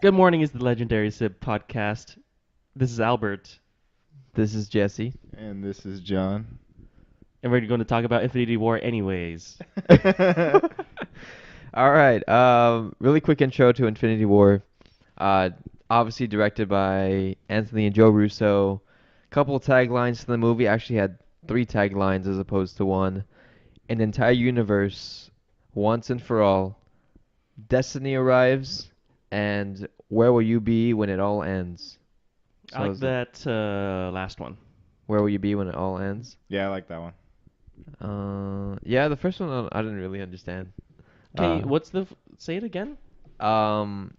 Good morning is the Legendary Sib podcast. This is Albert, This is Jesse. And this is John. and we're going to talk about Infinity War anyways. All right. Really quick intro to Infinity War. Uh, Obviously directed by Anthony and Joe Russo. Couple taglines to the movie. Actually had three taglines as opposed to one. An entire universe, once and for all. Destiny arrives, and where will you be when it all ends? I So like that last one. where will you be when it all ends? Yeah, I like that one. Yeah, the first one I didn't really understand. Okay, Uh, say it again? um,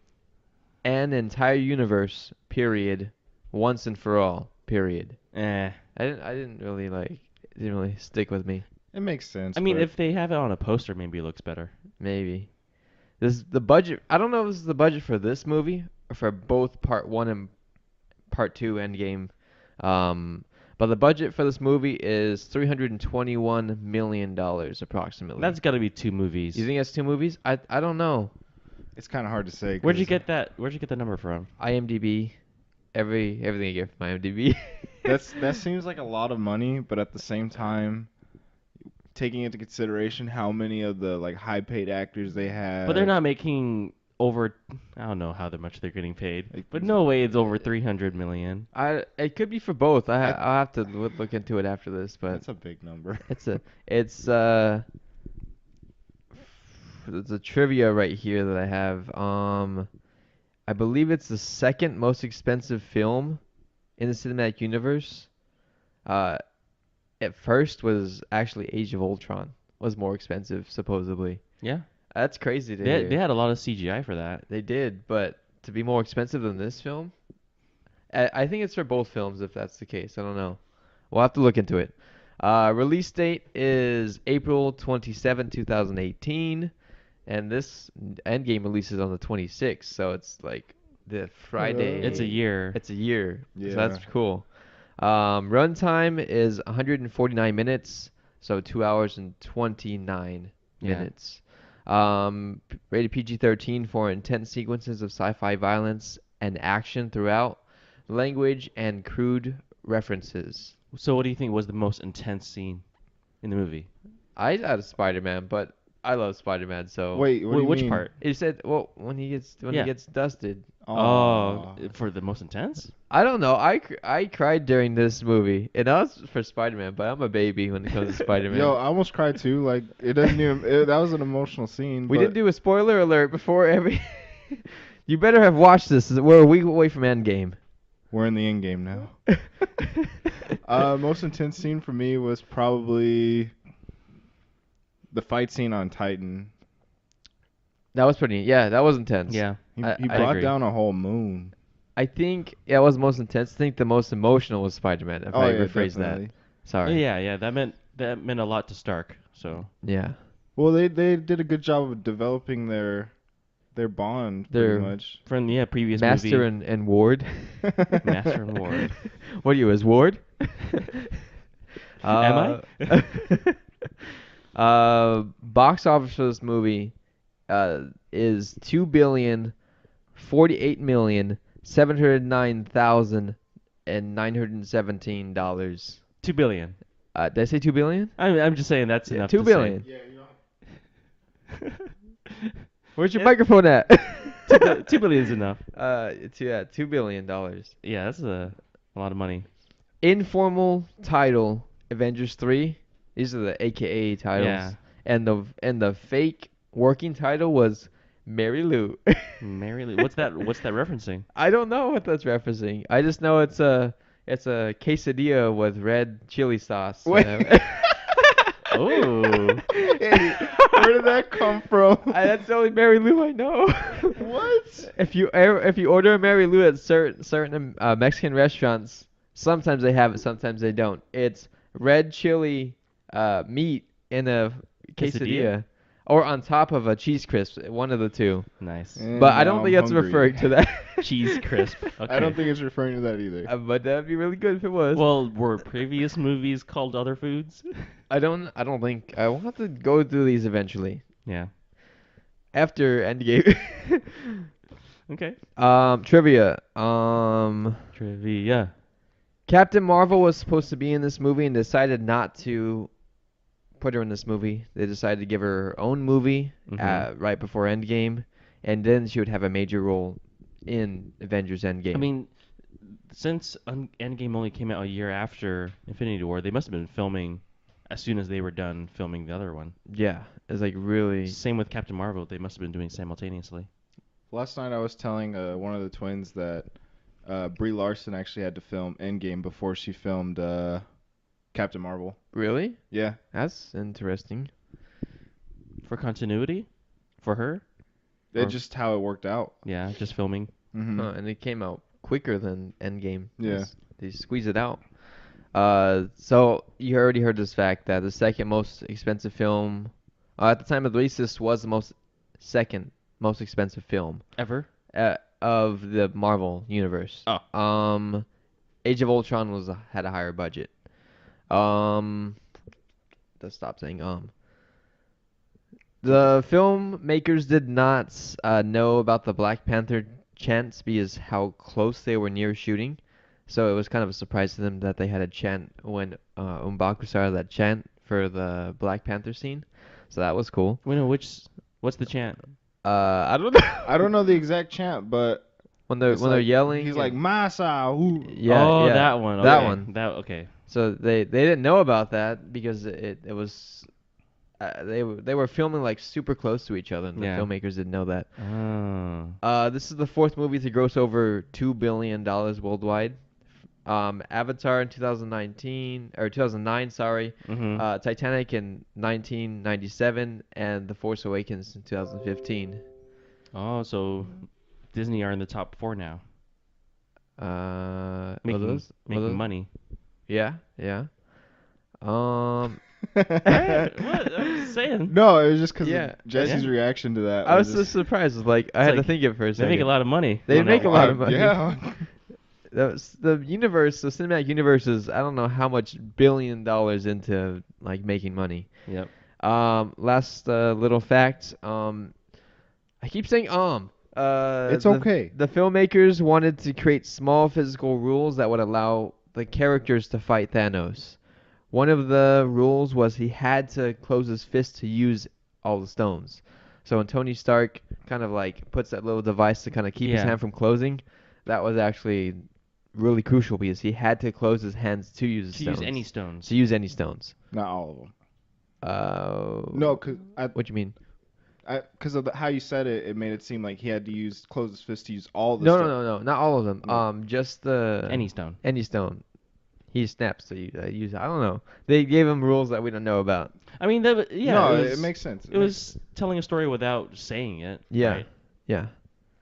an entire universe, period, once and for all, period. Eh. It didn't really stick with me. It makes sense. I mean, but if they have it on a poster, maybe it looks better. Maybe. This is the budget. I don't know if this is the budget for this movie or for both part one and part two Endgame. Um, but the budget for this movie is $321 million approximately. That's got to be two movies. You think that's two movies? I don't know. it's kind of hard to say. Where'd you get that? Where'd you get the number from? IMDb, everything I get from IMDb. That seems like a lot of money, but at the same time, taking into consideration how many of the like high-paid actors they have. But they're not making over. I don't know how much they're getting paid, Like, but no way it's over 300 million. It could be for both. I- I'll have to look into it after this, but That's a big number. it's there's a trivia right here that I have. I believe it's the second most expensive film in the cinematic universe. Uh, at first was actually Age of Ultron was more expensive supposedly. Yeah, That's crazy to they hear. they had a lot of CGI for that. They did, but to be more expensive than this film, I think it's for both films if that's the case. I don't know. We'll have to look into it. Release date is April 27, 2018, and this Endgame releases on the 26th, so it's like the Friday. It's a year. It's a year. So Yeah. that's cool. Runtime is 149 minutes, so 2 hours and 29 Yeah. minutes. Rated PG-13 for intense sequences of sci-fi violence and action throughout, language and crude references. So what do you think was the most intense scene in the movie? I had Spider-Man, but I love Spider-Man, so Wait, what do you Which mean? part? he said, well, when he Yeah. gets dusted. Oh, Aw. for the most intense? I don't know. I cried during this movie, and that was for Spider-Man, but I'm a baby when it comes to Spider-Man. Yo, I almost cried too. Like it doesn't even. That was an emotional scene. We but didn't do a spoiler alert before every. You better have watched this. We're a week away from Endgame. We're in the end game now. Most intense scene for me was probably the fight scene on Titan. That was pretty. Yeah, that was intense. Yeah. He, I- he I brought agree. down a whole moon. I think it was most intense. I think the most emotional was Spider-Man. If I rephrase definitely. that. Sorry. Yeah. That meant a lot to Stark. So Yeah. Well, they did a good job of developing their bond Their pretty much. from the previous Master movie, and Ward. Master and Ward. What are you, his Ward? Am I? Box office for this movie is 2,048,709,917 dollars. 2 billion. Did I say 2 billion? I'm just saying that's Yeah, enough. 2 to billion. Yeah, you know. Where's your Yeah. microphone at? 2 billion is enough. $2 billion. Yeah, that's a lot of money. Informal title Avengers 3. These are the AKA titles. Yeah. And the fake working title was Mary Lou. Mary Lou. What's that referencing? I don't know what that's referencing. I just know it's a quesadilla with red chili sauce. Wait. Oh. Hey, where did that come from? That's the only Mary Lou I know. What? If you order a Mary Lou at certain Mexican restaurants, sometimes they have it, sometimes they don't. It's red chili meat in a quesadilla, or on top of a cheese crisp, one of the two. Nice. But I don't think that's referring to that. Cheese crisp. Okay. I don't think it's referring to that either. But that'd be really good if it was. Well, were previous movies called other foods? I don't think I will have to go through these eventually Yeah. after Endgame. Okay. Trivia. Trivia. Captain Marvel was supposed to be in this movie and decided not to put her in this movie. They decided to give her her own movie Mhm. right before Endgame, and then she would have a major role in Avengers I Endgame. mean, since Endgame only came out a year after Infinity War, they must have been filming as soon as they were done filming the other one. Yeah, it's like really. Same with Captain Marvel. They must have been doing simultaneously. Last night I was telling one of the twins that Brie Larson actually had to film Endgame before she filmed Captain Marvel. Really? Yeah. That's interesting. For continuity? For her? It's Or just how it worked out. yeah, just filming. Mhm. And it came out quicker than Endgame. Yeah. They squeezed it out. So you already heard this fact that the second most expensive film, at the time of release, this was the second most expensive film Ever? of the Marvel universe. Oh. Age of Ultron had a higher budget. Um, let's stop saying. The filmmakers did not know about the Black Panther chants because how close they were near shooting. So it was kind of a surprise to them that they had a chant when M'Baku started that chant for the Black Panther scene. So that was cool. Wait, no, what's the chant? I don't know. I don't know the exact chant, but when they're yelling. he's like and- Masa. Who? yeah, Oh, yeah, that one. that Okay. one. Okay. So they didn't know about that because it was they were filming like super close to each other, and the Yeah. filmmakers didn't know that. Oh. This is the fourth movie to gross over $2 billion worldwide. Avatar in 2019 or 2009, sorry. Mhm. Titanic in 1997, and The Force Awakens in 2015. Oh, so Disney are in the top 4 now, Were making were those? money. Yeah, yeah. Um, Right? What? I'm just saying. No, it was just because Yeah, of Jesse's yeah. reaction to that. I was was so surprised. Like I It's had to like, think of it for a They second. make a lot of money. They on make that a one. lot of money. Yeah. The universe, the cinematic universe is I don't know how much $1 billion into like making money. Yep. Last little fact. I keep saying It's the okay. the filmmakers wanted to create small physical rules that would allow the characters to fight Thanos. One of the rules was he had to close his fist to use all the stones. So when Tony Stark kind of like puts that little device to kind of keep his Yeah. hand from closing, that was actually really crucial because he had to close his hands to use the To stones. use any stones. To use any stones. Not all of them. Uh, No, because what you mean? of how you said it, it made it seem like he had to close his fist to use all the No, stuff. no, no, no, not all of them. No. Just the Any stone. any stone. He snaps to use. I don't know. They gave him rules that we don't know about. I mean, yeah. No, it it makes sense. It was telling a story without saying it. Yeah, Right? yeah.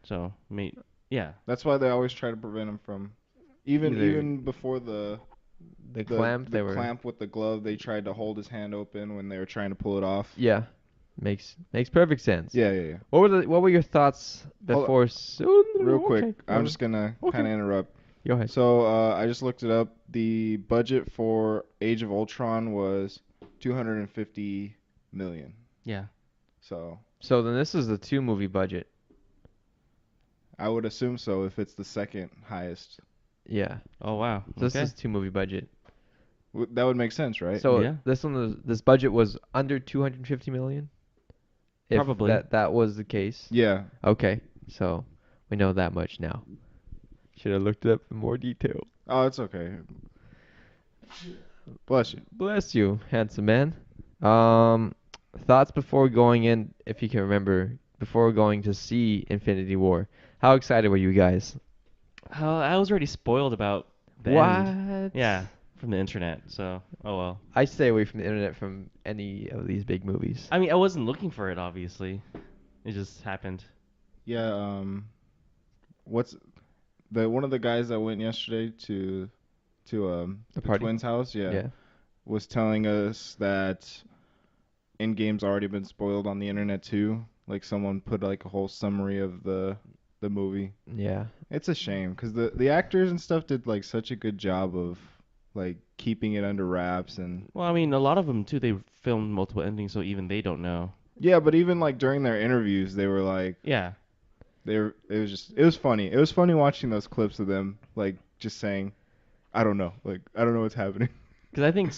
So, yeah. That's why they always try to prevent him from, even Either- before the The clamp. They were. clamp with the glove. They tried to hold his hand open when they were trying to pull it off. Yeah, makes perfect sense. Yeah, yeah, yeah. What were your thoughts Hold before? Real quick, Okay, I'm just gonna Okay. kind of interrupt. Go ahead. So I just looked it up. The budget for Age of Ultron was 250 million. Yeah. So So then this is the 2 movie budget. I would assume so if it's the second highest. Yeah. Oh, wow. So this Okay. is 2 movie budget. That would make sense, right? So Yeah. this budget was under 250 million. If Probably. that was the case. Yeah. Okay, so we know that much now. Should have looked it up in more detail. Oh, it's okay. Bless you. Bless you, handsome man. Thoughts before going in, if you can remember, before going to see Infinity War. How excited were you guys? I was already spoiled about the What? end. Yeah, from the internet. So, oh well. I stay away from the internet from any of these big movies. I mean, I wasn't looking for it, obviously. It just happened. Yeah. What's one of the guys that went yesterday to The the party? twins' house? Yeah. Yeah. Was telling us that Endgame's already been spoiled on the internet too. Like someone put like a whole summary of the movie. Yeah. It's a shame because the actors and stuff did like such a good job of like keeping it under wraps and Well, I mean, a lot of them too. They filmed multiple endings, so even they don't know. yeah, but even like during their interviews, they were like, Yeah. it was funny. It was funny watching those clips of them like just saying, I don't know, like I don't know what's happening. Because I think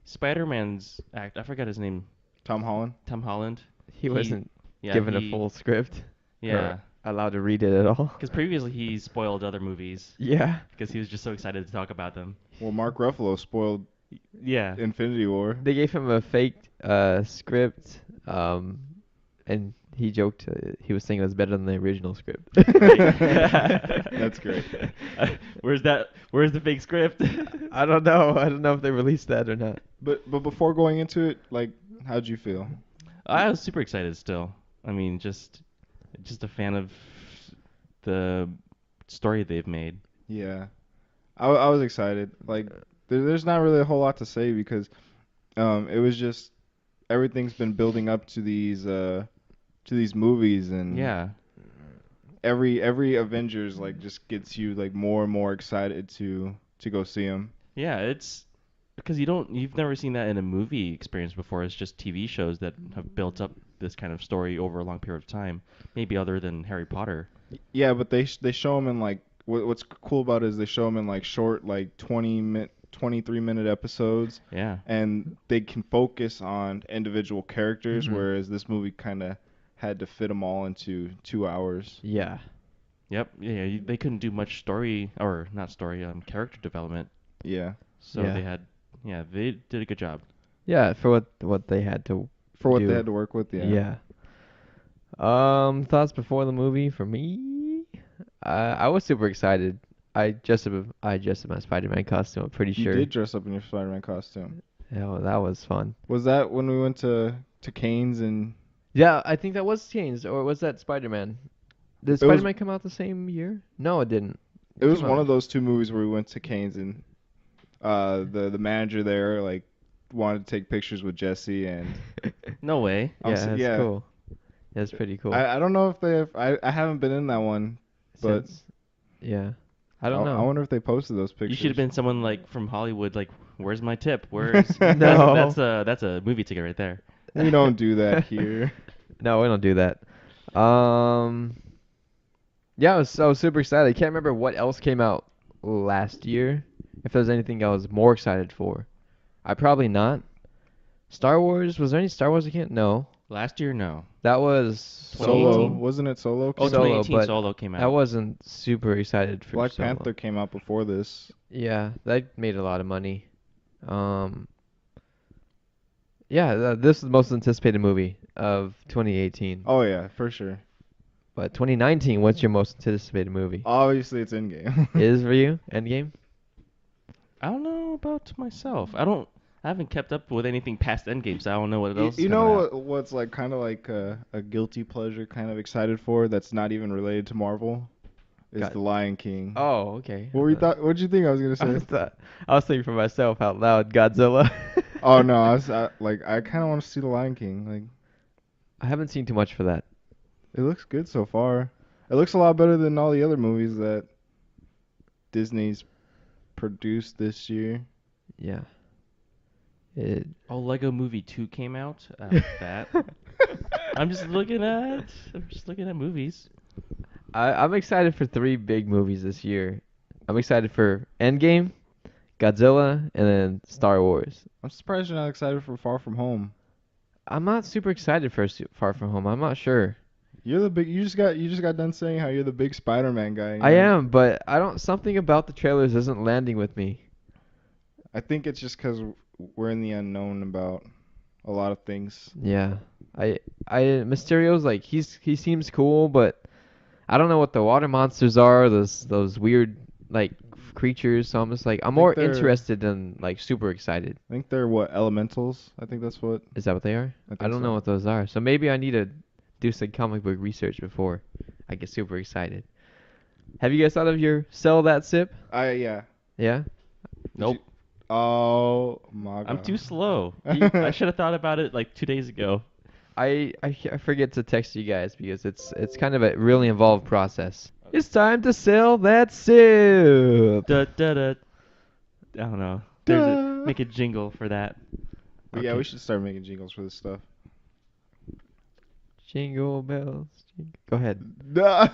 Spider-Man's act, I forgot his name, Tom Holland. Tom Holland. He He, wasn't yeah, given a he, full script yeah. or allowed to read it at all. Because previously he spoiled other movies Yeah. because he was just so excited to talk about them. Well, Mark Ruffalo spoiled Yeah. Infinity War. They gave him a fake script, and he joked he was saying it was better than the original script. That's great. Where's the fake script? I don't know. I don't know if they released that or not. But before going into it, like, how'd you feel? I was super excited still. I mean, just a fan of the story they've made. Yeah, I was excited. Like, there's not really a whole lot to say because it was just everything's been building up to these movies, and Yeah. every Avengers like just gets you like more and more excited to go see them. Yeah, it's because you've never seen that in a movie experience before. It's just TV shows that have built up this kind of story over a long period of time. Maybe other than Harry Potter. Yeah, but they show them in like what's cool about it is they show them in like short like 23-minute episodes, Yeah. and they can focus on individual characters, Mhm. whereas this movie kind of had to fit them all into 2 hours. Yeah. Yep. Yeah. They couldn't do much story or not story, character development. Yeah, So Yeah. they did a good job. Yeah, for what they had to for what do. they had to work with. Yeah. Yeah. Thoughts before the movie for me? I was super excited. I dressed up my Spider-Man costume. I'm pretty You sure. did dress up in your Spider-Man costume. Yeah, well, that was fun. Was that when we went to Cane's and Yeah, I think that was changed, or was that Spider-Man? Did It was- Spider-Man come out the same year? No, it didn't. it was came one out- of those two movies where we went to Cane's and the manager there like wanted to take pictures with Jesse, and No way. I'm Yeah, s- that's yeah. cool. That's pretty cool. I don't know if they have, I haven't been in that one, but Yeah, I don't know. I wonder if they posted those pictures. You should have been someone like from Hollywood. Like, where's my tip? Where's No. That's a movie ticket right there. We don't do that here. No, we don't do that. Yeah, I was super excited. I can't remember what else came out last year. If there's anything I was more excited for, I probably not. Star Wars, was there any Star Wars again? No, Last year, no. that was Solo, 2018. wasn't it Solo? Oh, Solo, 2018 but Solo came out. I wasn't super excited for Black Solo. Panther came out before this. Yeah, that made a lot of money. Yeah, this is the most anticipated movie of 2018. Oh yeah, for sure. But 2019, what's your most anticipated movie? Obviously, it's Endgame. Is for you Endgame? I don't know about myself. I haven't kept up with anything past Endgame, so I don't know what You, else. you is know coming out. what's like kind of like a guilty pleasure, kind of excited for that's not even related to Marvel, is Got- The Lion King. Oh, okay. What were you thought? What did you think I was I gonna was, say? I was thinking for myself out loud, Godzilla. Oh no, I kind of want to see The Lion King. Like, I haven't seen too much for that. it looks good so far. It looks a lot better than all the other movies that Disney's produced this year. Yeah. It. Oh, Lego Movie 2 came out. That. I'm just looking at movies. I'm excited for 3 big movies this year. I'm excited for Endgame, Godzilla, and then Star Wars. I'm surprised you're not excited for Far From Home. I'm not super excited for Far From Home. I'm not sure. You're the big. You just got done saying how you're the big Spider-Man guy. I am, but I don't. Something about the trailers isn't landing with me. I think it's just because we're in the unknown about a lot of things. Yeah. Mysterio's like he seems cool, but I don't know what the water monsters are. Those weird like creatures. So I'm just like I'm think more they're- interested than like super excited. I think they're what, elementals? I think that's what. Is that what they are? I I think don't so. know what those are. So maybe I need to do some comic book research before I get super excited. Have you guys thought of your sell that sip? Yeah. Yeah. Nope. Oh my god. I'm too slow. I should have thought about it like 2 days ago. I forget to text you guys because it's kind of a really involved process. It's time to sell that sip. Da da da. I don't know. Make a jingle for that. But yeah, Okay. we should start making jingles for this stuff. Jingle bells. Go ahead. Duh.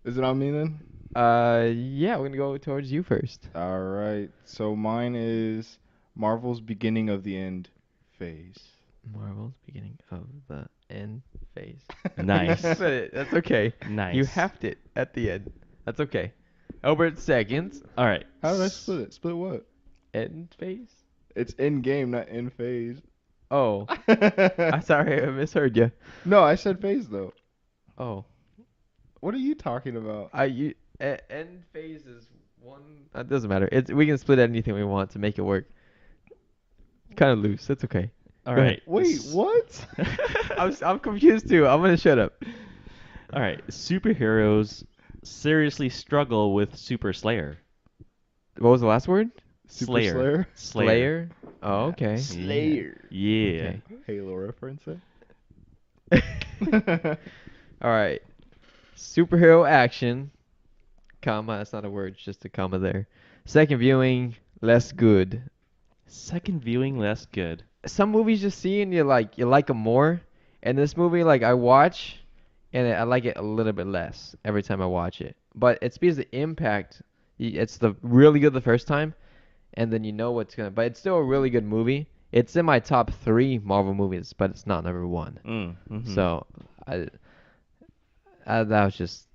Is it on me then? Yeah, we're gonna go towards you first. All right. So mine is Marvel's beginning of the end phase. Marvel's beginning of the end phase. Nice. You said it. That's okay. Nice. You heft it at the end. That's okay. Albert seconds. All right. How did I split it? Split what? End phase? It's in game, not in phase. Oh. I'm sorry, I misheard you. No, I said phase though. Oh. What are you talking about? End phase is one. It doesn't matter. We can split anything we want to make it work. Kind of loose. That's okay. All Go right. ahead. Wait, what? I'm confused too. I'm gonna shut up. All right. Superheroes seriously struggle with Super Slayer. What was the last word? Super Slayer. Slayer? Slayer. Oh, Yeah. okay. Slayer. Yeah. Okay. Halo reference. All right. Superhero action, comma. That's not a word. It's just a comma there. Second viewing, less good. Second viewing, less good. Some movies you see and you like them more, and this movie like I watch, and I like it a little bit less every time I watch it. But it's because the impact. It's the really good the first time, and then you know what's gonna. But it's still a really good movie. It's in my top 3 Marvel movies, but it's not number 1. Mm-hmm. So, that was just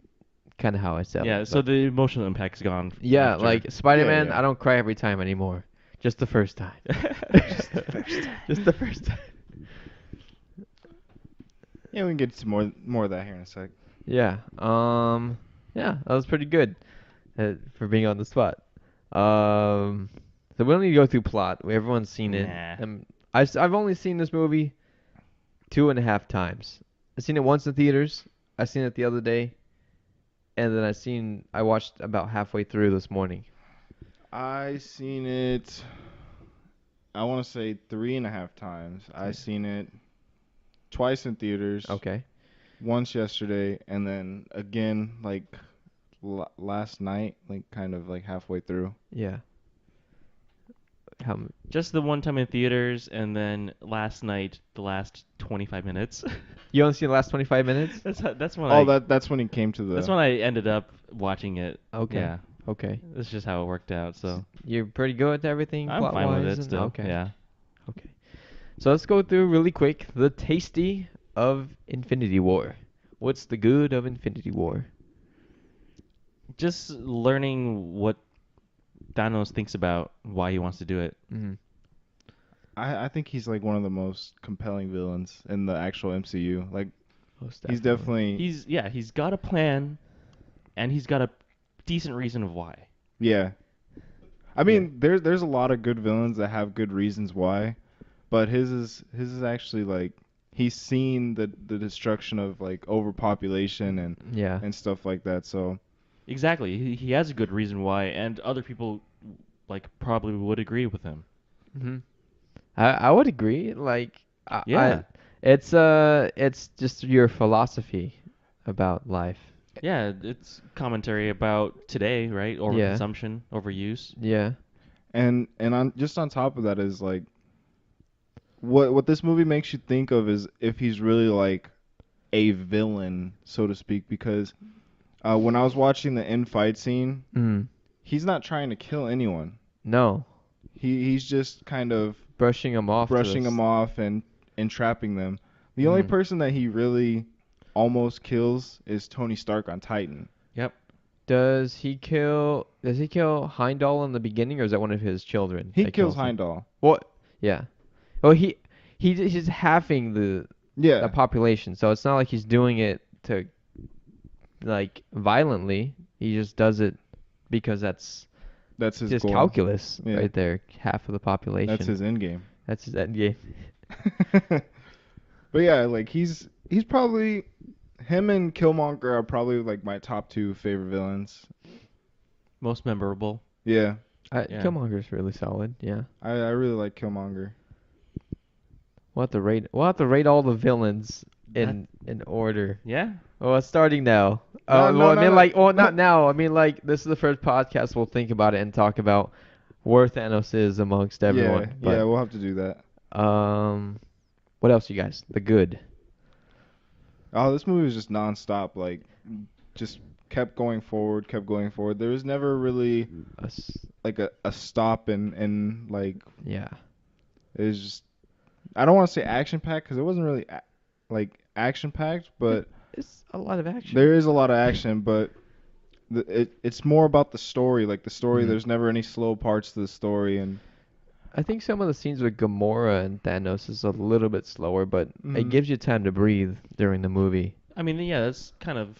kind of how I said Yeah. it. So but- the emotional impact's gone. yeah, after. like Spider-Man, yeah. I don't cry every time anymore. Just the first time. Just the first time. Just the first time. Yeah, we can get to more of that here in a sec. Yeah. Yeah, that was pretty good for being on the spot. So we don't need to go through plot. Everyone's seen it. Nah. I've only seen this movie 2.5 times. I've seen it once in theaters. I seen it the other day, and then I watched about halfway through this morning. I seen it. I want to say 3.5 times. I seen it twice in theaters. Okay. Once yesterday, and then again like last night, like kind of like halfway through. Yeah. Just the one time in theaters, and then last night, the last 25 minutes. You only seen the last 25 minutes? That's when That's when he came to the. that's when I ended up watching it. Okay. Yeah. Okay. That's just how it worked out. So You're pretty good with everything I'm fine with plot-wise it and- still. Okay. Yeah. Okay. So let's go through really quick the tasty of Infinity War. What's the good of Infinity War? Just learning what Thanos thinks about why he wants to do it. Mm-hmm. I think he's like one of the most compelling villains in the actual MCU. Like Most he's definitely He's got a plan, and he's got a decent reason of why. yeah. I mean, there's a lot of good villains that have good reasons why, but his is actually like he's seen the destruction of like overpopulation and stuff like that. So Exactly. He has a good reason why, and other people like probably would agree with him. Mm-hmm. I would agree. Like, Yeah. it's just your philosophy about life. Yeah, it's commentary about today, right? Overconsumption, overuse. Yeah. and on top of that is like what this movie makes you think of is if he's really like a villain, so to speak, because when I was watching the end fight scene, Mm. he's not trying to kill anyone. No. He's just kind of Brushing them off. brushing them off and entrapping them. The only Mhm. person that he really almost kills is Tony Stark on Titan. Yep. Does he kill Heimdall in the beginning, or is that one of his children? He that kills him? Heimdall. What? Yeah. Well, he's halving the Yeah. population, so it's not like he's doing it to like violently. He just does it because that's That's his just goal. calculus Yeah. right there. Half of the population. That's his end game. That's his end game. But yeah, like he's probably him and Killmonger are probably like my top 2 favorite villains. Most memorable. Yeah. Yeah. Killmonger's really solid. Yeah. I really like Killmonger. We'll have to rate all the villains in order. Yeah. Well, it's starting now. No, no, well, I no, mean, no. like, well, not now. I mean, like, this is the first podcast we'll think about it and talk about where Thanos is amongst everyone. Yeah, But, yeah, we'll have to do that. Um, What else, you guys? The good. Oh, this movie was just nonstop. Like, just kept going forward, kept going forward. There was never really Us. like a stop and like Yeah. it was just. I don't want to say action packed because it wasn't really like action packed, but It's a lot of action. there is a lot of action. But it's more about the story. Like the story, Mhm. there's never any slow parts to the story, and I think some of the scenes with Gamora and Thanos is a little bit slower, but it mm, gives you time to breathe during the movie. I mean, yeah, that's kind of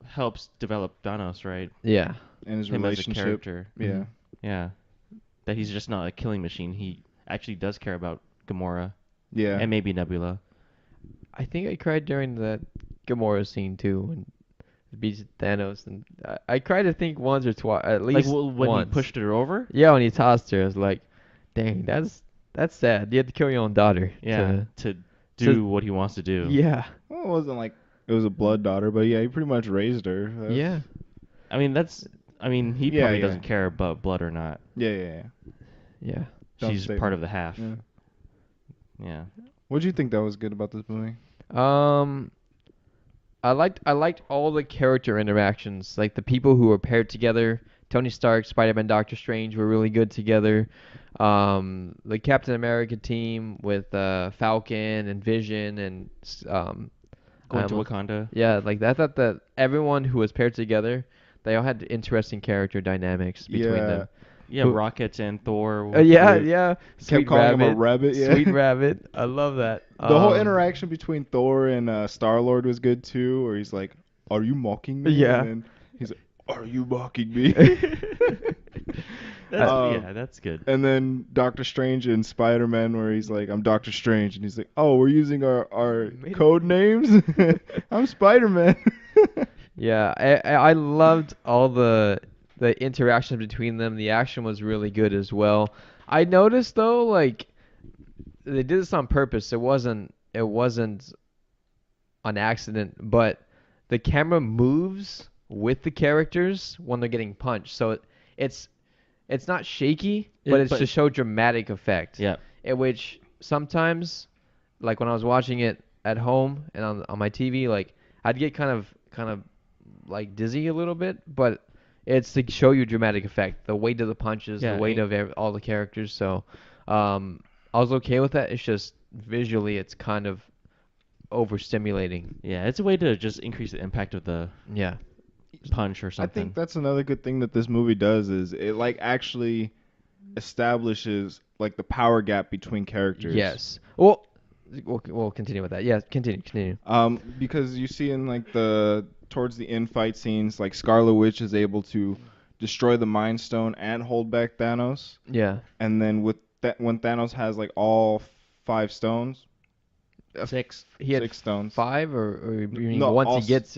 helps develop Thanos, right? Yeah. and his Him as a relationship. character. Yeah. Mhm. Yeah, that he's just not a killing machine. He actually does care about Gamora Yeah. and maybe Nebula. I think I cried during that Gamora scene too, when he beats Thanos, and I cried I think once or twice, at Like least when he once. pushed her over. Yeah, when he tossed her, I was like, dang, that's sad. You had to kill your own daughter Yeah, to to do what he wants to do. yeah, Well, it wasn't like it was a blood daughter, but yeah, he pretty much raised her. yeah, I mean, I mean, he Yeah, probably yeah. doesn't care about blood or not. Yeah. yeah. Dumb She's part statement. of the half. Yeah. Yeah. What'd you think that was good about this movie? Um, I liked all the character interactions, like the people who were paired together. Tony Stark, Spider-Man, Doctor Strange were really good together. The Captain America team with Falcon and Vision and I Going to almost Wakanda. yeah, like I thought that everyone who was paired together, they all had interesting character dynamics between Yeah. them. Yeah, Who- Rocket and Thor. Yeah, Yeah. yeah. Kept Sweet calling him a Rabbit. rabbit. Yeah. Sweet Rabbit. I love that. The whole interaction between Thor and Star Lord was good too, where he's like, "Are you mocking me?" Yeah. And then he's like, "Are you mocking me?" Yeah, that's good. And then Doctor Strange and Spider-Man, where he's like, "I'm Doctor Strange," and he's like, "Oh, we're using our Made it- code names. I'm Spider-Man." Yeah, I loved all the interactions between them. The action was really good as well. I noticed though, like they did this on purpose. It wasn't on accident, but the camera moves with the characters when they're getting punched. So it's it's not shaky, but it's to show dramatic effect. Yeah. In which sometimes, like when I was watching it at home and on my TV, like I'd get kind of like dizzy a little bit, but it's to show you dramatic effect, the weight of the punches, Yeah, the weight of all the characters. So, I was okay with that. It's just visually, it's kind of overstimulating. Yeah, it's a way to just increase the impact of the Yeah. punch or I something. think that's another good thing that this movie does is it like actually establishes like the power gap between characters. Yes. Well, we'll continue with that. Yeah, continue. Because you see in like the towards the end fight scenes, like Scarlet Witch is able to destroy the Mind Stone and hold back Thanos, Yeah. and then with that when Thanos has like all 5 stones, Six. He had 6 stones. five, or you mean No, once all he gets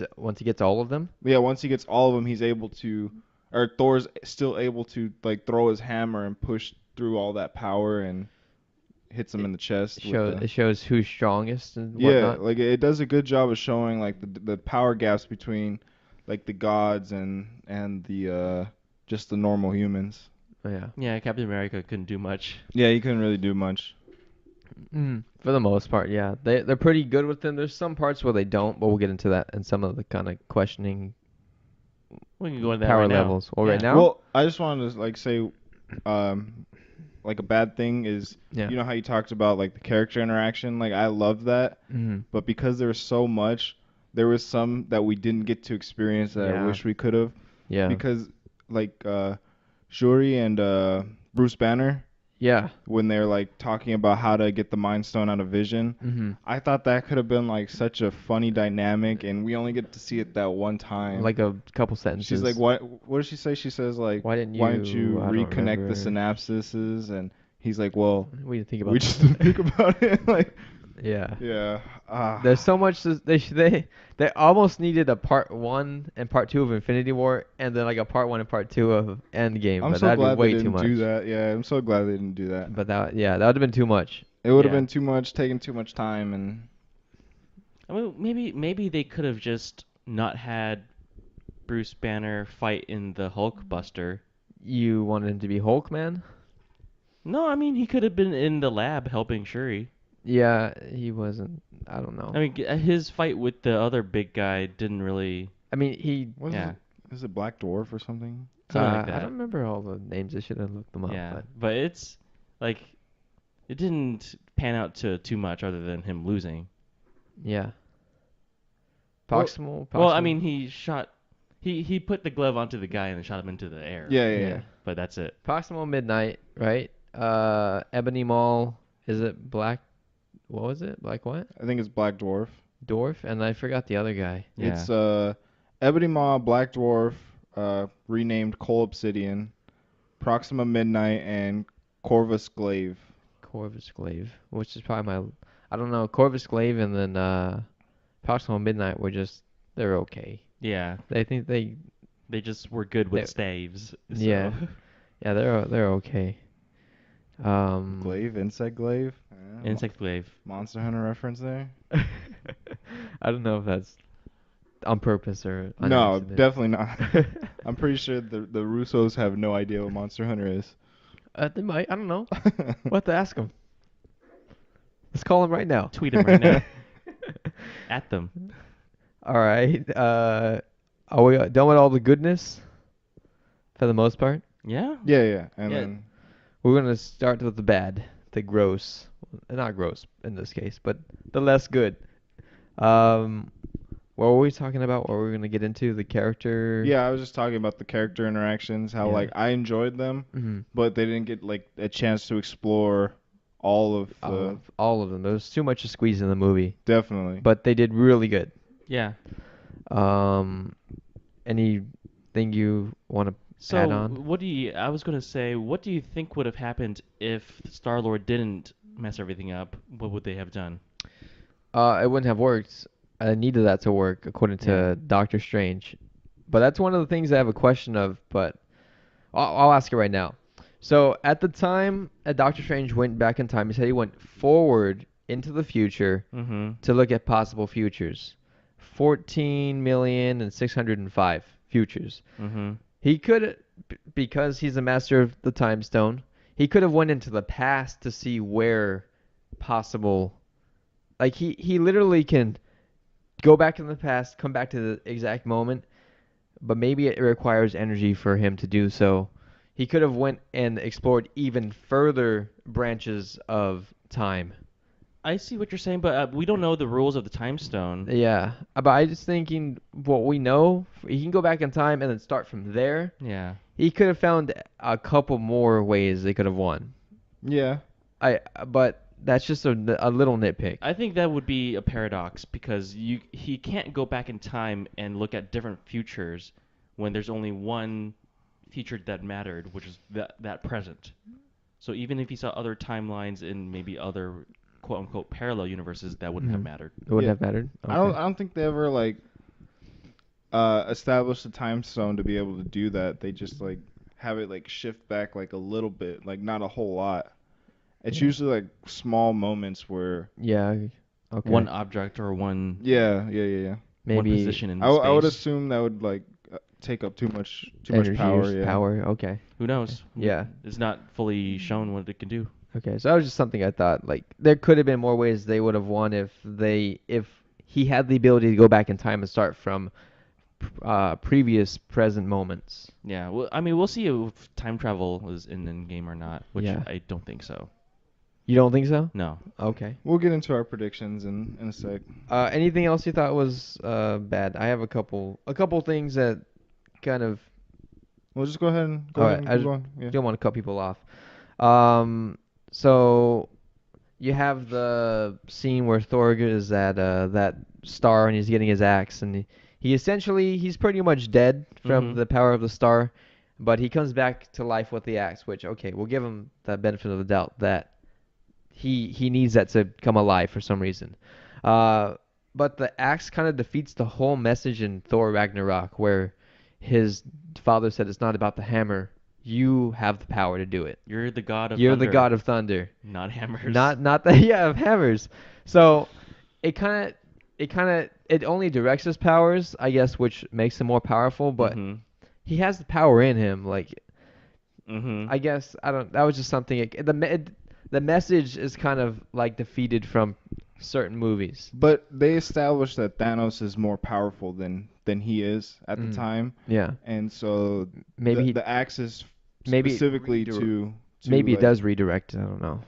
all of them? Yeah, once he gets all of them, he's able to, or Thor's still able to like throw his hammer and push through all that power and hits him in the chest. It shows who's strongest and Yeah, whatnot. like it does a good job of showing like the power gaps between like the gods and the just the normal humans. Oh, yeah. Yeah, Captain America couldn't do much. Yeah, he couldn't really do much. For the most part, yeah. They're pretty good with them. There's some parts where they don't, but we'll get into that and some of the kind of questioning We can go into that power right now. levels. Well, right now? Well, I just wanted to like say, like a bad thing is Yeah. you know how you talked about like the character interaction. Like I love that, but because there was so much, there was some that we didn't get to experience that I Yeah. wish we could have. Yeah. Because like Shuri and Bruce Banner, Yeah. when they're like talking about how to get the Mind Stone out of Vision, I thought that could have been like such a funny dynamic, and we only get to see it that one time. Like a couple sentences. She's like, what does she say? She says like, Why didn't don't you- you I don't reconnect the remember." synapses? And he's like, well, We didn't think about we just didn't think about it. Like, Yeah. yeah. There's so much they almost needed a part 1 and part 2 of Infinity War and then like a part 1 and part 2 of Endgame, I'm but so that'd glad be way they too didn't much. do that. Yeah, I'm so glad they didn't do that. But that would have been too much. It would have Yeah. been too much, taking too much time, and I mean, maybe they could have just not had Bruce Banner fight in the Hulk Buster. You wanted him to be Hulk, man? No, I mean he could have been in the lab helping Shuri. Yeah, he wasn't. I don't know. I mean, his fight with the other big guy didn't really. I mean, he. Was Yeah, it? Is it Black Dwarf or something? something like I don't that. remember all the names. I should have looked them up, Yeah, but but it's like it didn't pan out to too much other than him losing. yeah. Well, Well, I Proximal. mean, he shot. He put the glove onto the guy and then shot him into the air. yeah, yeah, Yeah. yeah. But that's it. Proximal Midnight, right? Ebony Mall. Is it Black? What was it? Black what? I think it's Black Dwarf. Dwarf, and I forgot the other guy. Yeah. It's Ebony Maw, Black Dwarf, renamed Coal Obsidian, Proxima Midnight, and Corvus Glaive. Corvus Glaive, which is probably my. I don't know. Corvus Glaive and then Proximal Midnight were just. They're okay. Yeah. They think they. They just were good They- with staves. So. Yeah. Yeah, they're okay. Glaive, Insect Glaive. Insect glaive. Monster Hunter reference there? I don't know if that's on purpose or on No, accident. definitely not. I'm pretty sure the Russos have no idea what Monster Hunter is. They might. I don't know. We'll have to ask them. Let's call them right now. Tweet him right now. At them. All right. Are we done with all the goodness for the most part? Yeah. Yeah, yeah. And Yeah. then We're gonna start with the bad, the gross. Not gross in this case, but the less good. What were we talking about? What were we gonna get into? The character. yeah, I was just talking about the character interactions, how Yeah. like I enjoyed them, Mm-hmm. but they didn't get like a chance to explore all of the All of them. There was too much to squeeze in the movie, definitely. but they did really good. Yeah. Anything you want to So add on? what do you? I was gonna say, what do you think would have happened if Star Lord didn't mess everything up? What would they have done? It wouldn't have worked. I needed that to work according to Yeah. Doctor Strange. But that's one of the things I have a question of, but I'll ask it right now. So at the time that Doctor Strange went back in time, he said he went forward into the future Mm-hmm. to look at possible futures. 14,605 futures. Mm-hmm. He could, because he's a master of the time stone, he could have went into the past to see where possible. Like he literally can go back in the past, come back to the exact moment, but maybe it requires energy for him to do so. He could have went and explored even further branches of time. I see what you're saying, but we don't know the rules of the time stone. Yeah, but I just thinking what we know, he can go back in time and then start from there. Yeah. He could have found a couple more ways they could have won. Yeah. But that's just a little nitpick. I think that would be a paradox because he can't go back in time and look at different futures when there's only one future that mattered, which is that present. So even if he saw other timelines in maybe other quote unquote parallel universes, that wouldn't have Mhm. mattered. It wouldn't Yeah. have mattered. I don't think they ever like established a time stone to be able to do that. They just like have it like shift back like a little bit, like not a whole lot. It's Yeah. usually like small moments where Yeah. Okay. One object or one yeah. one Maybe position in I would space. assume that would like take up too much energy power, or yeah. power. Okay. Who knows? Yeah. It's not fully shown what it can do. Okay. So that was just something I thought. Like there could have been more ways they would have won if he had the ability to go back in time and start from previous present moments. Yeah. Well, I mean, we'll see if time travel is in Endgame or not, which Yeah. I don't think so. You don't think so? No. Okay. We'll get into our predictions in a sec. Anything else you thought was bad? I have a couple things that kind of We'll just go ahead and All right, keep I going. Yeah. don't want to cut people off. So you have the scene where Thor is at that star and he's getting his axe, and he's pretty much dead from Mhm. the power of the star, but he comes back to life with the axe, which okay, we'll give him the benefit of the doubt that he needs that to come alive for some reason. But the axe kind of defeats the whole message in Thor Ragnarok, where his father said it's not about the hammer. You have the power to do it. You're the god of You're thunder, the god of thunder. not hammers. Not the yeah of hammers. So it only directs his powers, I guess, which makes him more powerful. But Mhm. he has the power in him. Like Mhm. I guess I don't. That was just something. The the message is kind of like defeated from certain movies. But they established that Thanos is more powerful than he is at the time, Yeah. and so Maybe the axe is maybe specifically to maybe it like does redirect. I don't know.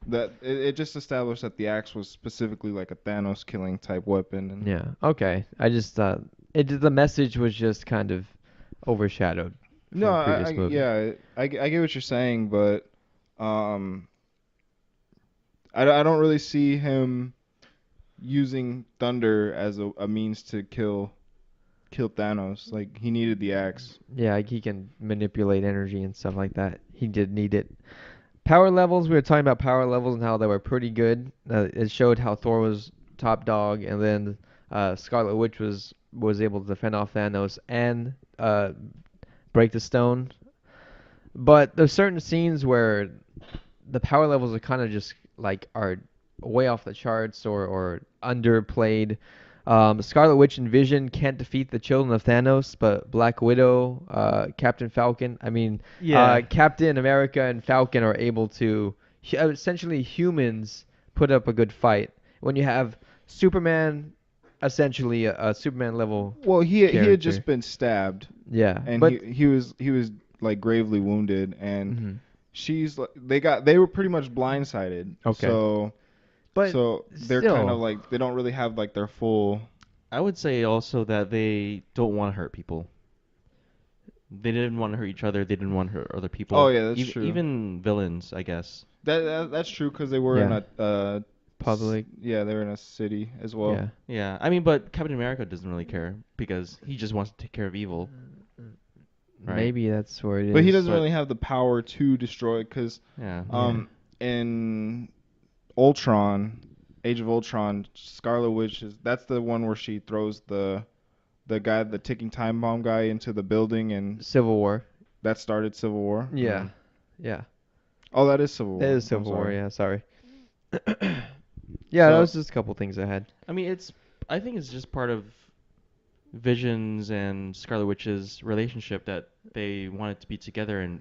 that it just established that the axe was specifically like a Thanos killing type weapon. And Yeah. Okay. I just thought the message was just kind of overshadowed no, from previous movies. yeah, I get what you're saying, but um, I don't really see him using thunder as a means to kill Thanos. Like he needed the axe. Yeah, like he can manipulate energy and stuff like that. He did need it. Power levels. We were talking about power levels and how they were pretty good. It showed how Thor was top dog, and then Scarlet Witch was able to defend off Thanos and break the stone. But there's certain scenes where the power levels are kind of just like are way off the charts or underplayed. Scarlet Witch and Vision can't defeat the children of Thanos, but Black Widow, Captain Falcon, Captain America and Falcon are able to essentially humans put up a good fight. When you have Superman, essentially a Superman level Well, he had character. just been stabbed, Yeah, and but he was like gravely wounded, and mhm. she's like they were pretty much blindsided. Okay. So they're kind still. of like they don't really have like their full. I would say also that they don't want to hurt people. They didn't want to hurt each other. They didn't want to hurt other people. Oh yeah, that's true. Even villains, I guess. That's true because they were in Yeah. a Public. Yeah, they were in a city as well. Yeah. Yeah, I mean, but Captain America doesn't really care because he just wants to take care of evil. Right. Maybe that's where it is. But he doesn't But- really have the power to destroy it because Yeah. in Ultron, Age of Ultron, Scarlet Witch that's the one where she throws the ticking time bomb guy into the building, and Civil War. that started Civil War. Yeah. Yeah. Oh, that is Civil War. That is I'm Civil War, sorry. yeah, sorry. Yeah, So- that was just a couple things I had. I mean, I think it's just part of Vision's and Scarlet Witch's relationship that they wanted to be together and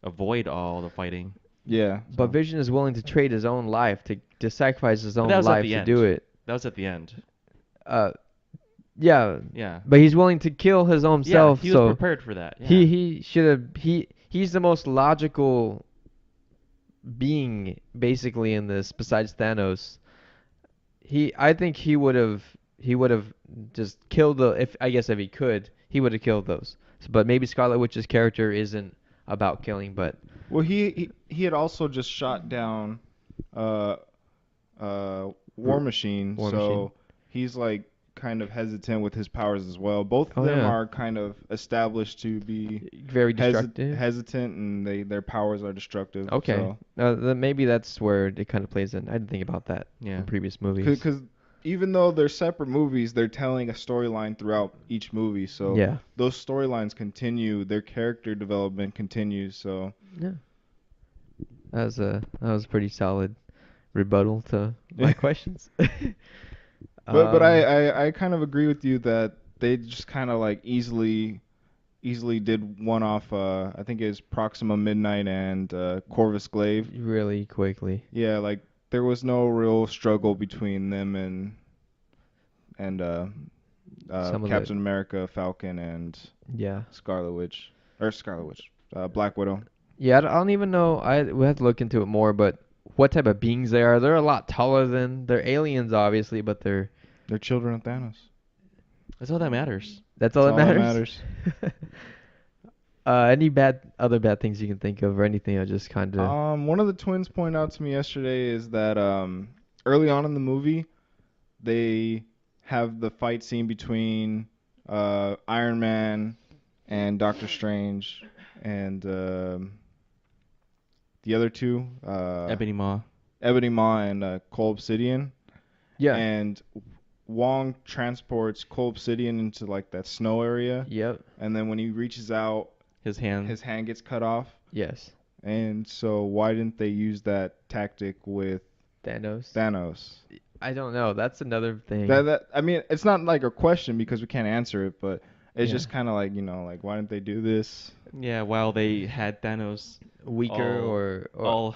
avoid all the fighting. Yeah. But Vision is willing to trade his own life to sacrifice his own that was at life the to end. do it. That was at the end. Yeah, Yeah. but he's willing to kill his own Yeah, self, he was so prepared for that. Yeah. he should have he's the most logical being basically in this besides Thanos. I think he would have just killed if he could, he would have killed those. But maybe Scarlet Witch's character isn't about killing, but Well, he had also just shot down War Machine, War so Machine. he's like kind of hesitant with his powers as well. Both of Oh, them yeah. are kind of established to be very destructive. hesitant, and their powers are destructive. Okay. Maybe that's where it kind of plays in. I didn't think about that Yeah. in previous movies. Because even though they're separate movies, they're telling a storyline throughout each movie. So Yeah. those storylines continue. Their character development continues. So Yeah. That was a pretty solid rebuttal to my questions. But I kind of agree with you that they just kind of like easily did one off. I think it's Proxima Midnight and Corvus Glaive. really quickly. Yeah, like there was no real struggle between them and Some of Captain America, Falcon, and Yeah. Black Widow. Yeah, I don't even know. We have to look into it more, but what type of beings they are. They're a lot taller they're aliens, obviously, but they're They're children of Thanos. That's all that matters. that's all That's that all that matters. Any other bad things you can think of, or anything? I just kind of. One of the twins pointed out to me yesterday is that early on in the movie, they have the fight scene between Iron Man and Doctor Strange and the other two, Ebony Maw. Ebony Maw and Cole Obsidian. Yeah. And Wong transports Cole Obsidian into like that snow area, Yep. and then when he reaches out, His hand. his hand gets cut off. Yes. And so why didn't they use that tactic with Thanos. I don't know. That's another thing. I mean, it's not like a question because we can't answer it, but it's Yeah. just kind of like, like why didn't they do this? Yeah, while they had Thanos Weaker all- or all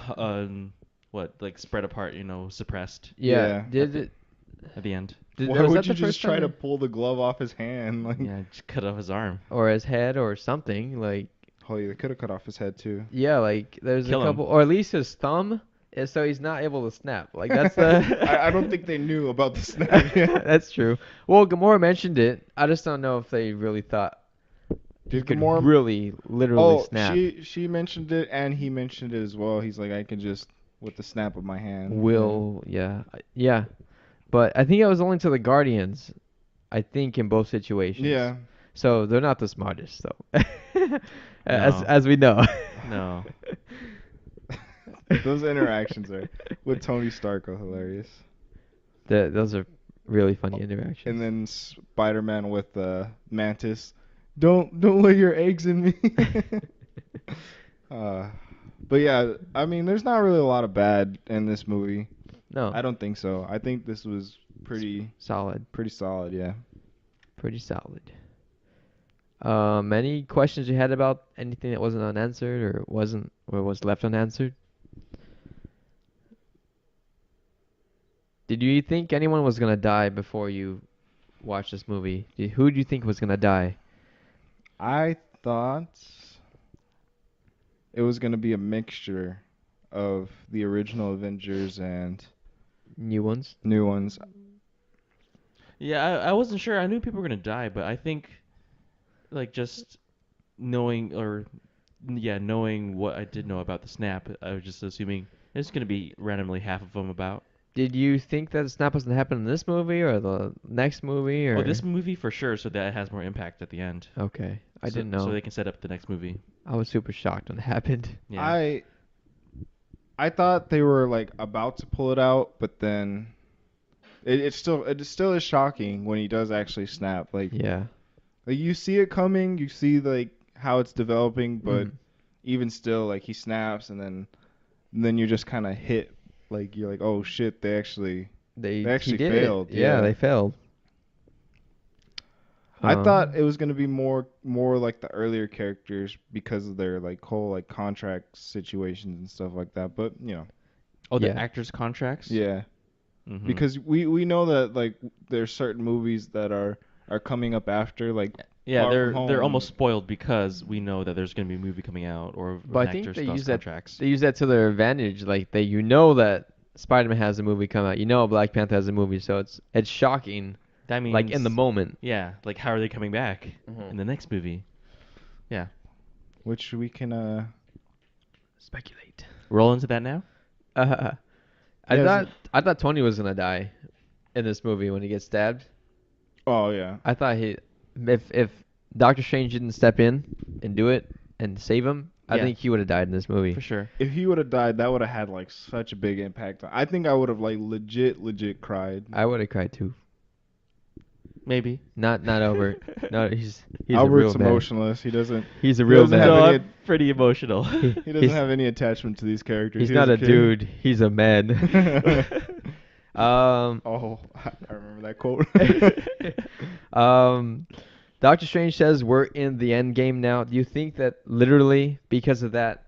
like spread apart, suppressed Yeah. Yeah. Did it? at the end. Why Was would that you the first just try time? to pull the glove off his hand? Like, Yeah, just cut off his arm. Or his head or something like. oh, yeah, they could have cut off his head too. Yeah, like there's a Kill him. couple, or at least his thumb, so he's not able to snap. Like that's the. I don't think they knew about the snap yet. That's true. Well, Gamora mentioned it. I just don't know if they really thought he Did could Gamora? really, literally Oh, snap. she mentioned it, and he mentioned it as well. He's like, I can just with the snap of my hand. Will, yeah, yeah. But I think it was only to the Guardians. I think in both situations. Yeah. So they're not the smartest, though. No. As we know. No. Those interactions with Tony Stark are hilarious. Those are really funny interactions. And then Spider-Man with Mantis. Don't lay your eggs in me. But yeah, I mean, there's not really a lot of bad in this movie. No. I don't think so. I think this was pretty Solid. solid. Yeah. Pretty solid. Any questions you had about anything that wasn't unanswered or was left unanswered? Did you think anyone was gonna die before you watched this movie? Who do you think was gonna die? I thought it was gonna be a mixture of the original Avengers and New ones? new ones. Yeah, I wasn't sure. I knew people were gonna die, but I think, like, just knowing knowing what I did know about the snap, I was just assuming it's gonna be randomly half of them about. Did you think that the snap was gonna happen in this movie or the next movie or? Oh, this movie for sure, so that it has more impact at the end. Okay, I So- didn't know. So they can set up the next movie. I was super shocked when it happened. Yeah. I thought they were like about to pull it out, but then it still is shocking when he does actually snap. Like, Yeah. like you see it coming, you see like how it's developing, but Mhm. even still, like he snaps and then you're just kind of hit. Like you're like, oh shit, they actually They actually he did failed, It. Yeah, yeah. they failed. I thought it was gonna be more like the earlier characters because of their like whole like contract situations and stuff like that. But Oh, the Yeah. actors' contracts. yeah, Mhm. because we know that like there's certain movies that are coming up after like Yeah, Far they're From they're Home. almost spoiled because we know that there's gonna be a movie coming out or But an I think actor's they lost use that. contracts. They use that to their advantage. Like that Spider-Man has a movie come out. Black Panther has a movie, so it's shocking. That means Like in the moment. Yeah, like how are they coming back Mhm. in the next movie? Yeah. which we can Speculate. Roll into that now. I Yeah, thought Tony was gonna die in this movie when he gets stabbed. oh yeah. I thought if Doctor Strange didn't step in and do it and save him, I Yeah. think he would have died in this movie. For sure. If he would have died, that would have had like such a big impact. I think I would have like legit cried. I would have cried too. Maybe. Not over. No, he's a real Albert's man. emotionless. He doesn't He's a he real doesn't man. have No, any- I'm pretty emotional. he doesn't He's- have any attachment to these characters. He's He not a doesn't care. dude. He's a man. Oh, I remember that quote. Doctor Strange says we're in the end game now. Do you think that literally because of that,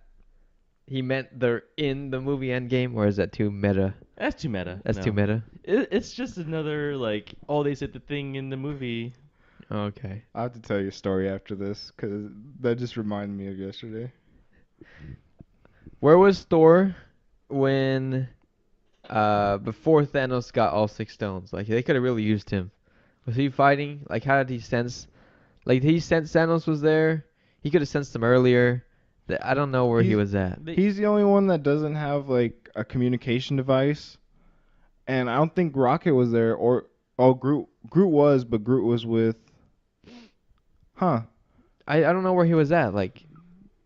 he meant they're in the movie Endgame, or is that too meta? That's too meta. That's No. too meta. It's just another like, oh, they said the thing in the movie. Okay. I have to tell you a story after this because that just reminded me of yesterday. Where was Thor when before Thanos got all 6 stones? Like they could have really used him. Was he fighting? Like how did he sense? Like he sensed Thanos was there. He could have sensed him earlier. I don't know where he He's- was at. He's the only one that doesn't have like a communication device, and I don't think Rocket was there or Groot was, but Groot was with. Huh. I don't know where he was at. Like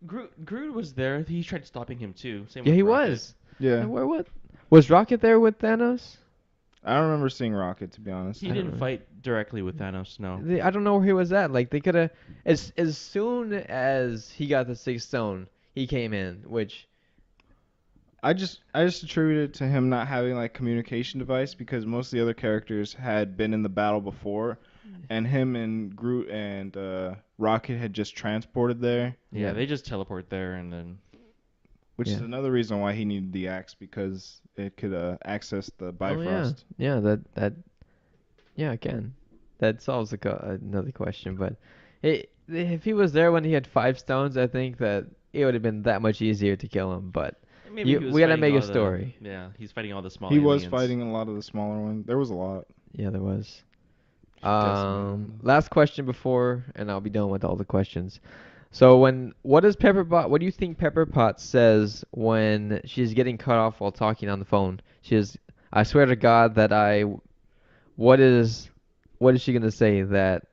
Groot was there. He tried stopping him too. Same yeah, with he Rocket. was. Yeah. Where what? Was Rocket there with Thanos? I don't remember seeing Rocket, to be honest. He I don't didn't know. fight directly with Thanos. No. I don't know where he was at. Like they could have as soon as he got the 6th stone, he came in, which I just attribute it to him not having like communication device because most of the other characters had been in the battle before, and him and Groot and Rocket had just transported there. Yeah, Yeah. they just teleport there and then. which is Yeah. another reason why he needed the axe because it could access the Oh yeah, Bifrost. yeah. Yeah, it can. That solves another question. But if he was there when he had 5 stones, I think that it would have been that much easier to kill him. But And maybe he was we gotta fighting make a all the story. yeah, he's fighting all the small He was aliens. fighting a lot of the smaller ones. There was a lot. Yeah, there was. Decimated them. Last question before, and I'll be done with all the questions. So what does Pepperpot? What do you think Pepperpot says when she's getting cut off while talking on the phone? I swear to God that what is, what is she gonna say? That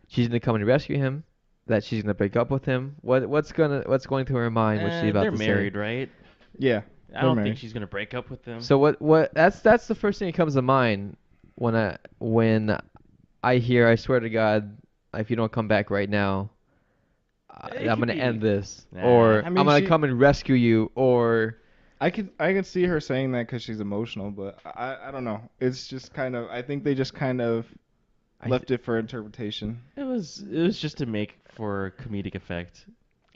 she's gonna come and rescue him? That she's gonna break up with him? What's going through her mind? What's she about They're to say? married, right? Yeah, I they're don't think married. she's gonna break up with them. So that's the first thing that comes to mind when I hear, I swear to God, if you don't come back right now, It I'm could gonna be. end this, Nah. or I I'm mean, gonna come and rescue you, or I could see her saying that because she's emotional, but I don't know. It's just kind of I think they just kind of I th- left it for interpretation. It was just to make for comedic effect.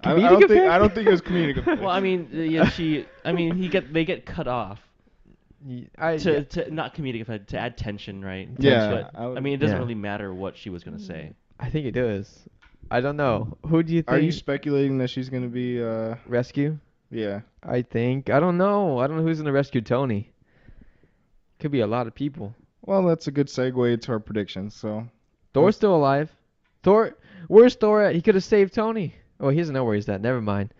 Comedic I effect? don't think it was comedic effect. Well, I mean, yeah, they get cut off yeah, to not comedic effect to add tension, right? Yeah, But I would, I mean, it doesn't yeah. really matter what she was gonna say. I think it does. I don't know. Who do you Are you think speculating that she's gonna be rescue? yeah. I don't know. I don't know who's gonna rescue Tony. Could be a lot of people. Well, that's a good segue to our predictions. So Thor's still alive. Thor, where's Thor at? He could have saved Tony. Oh, he doesn't know where he's at. Never mind.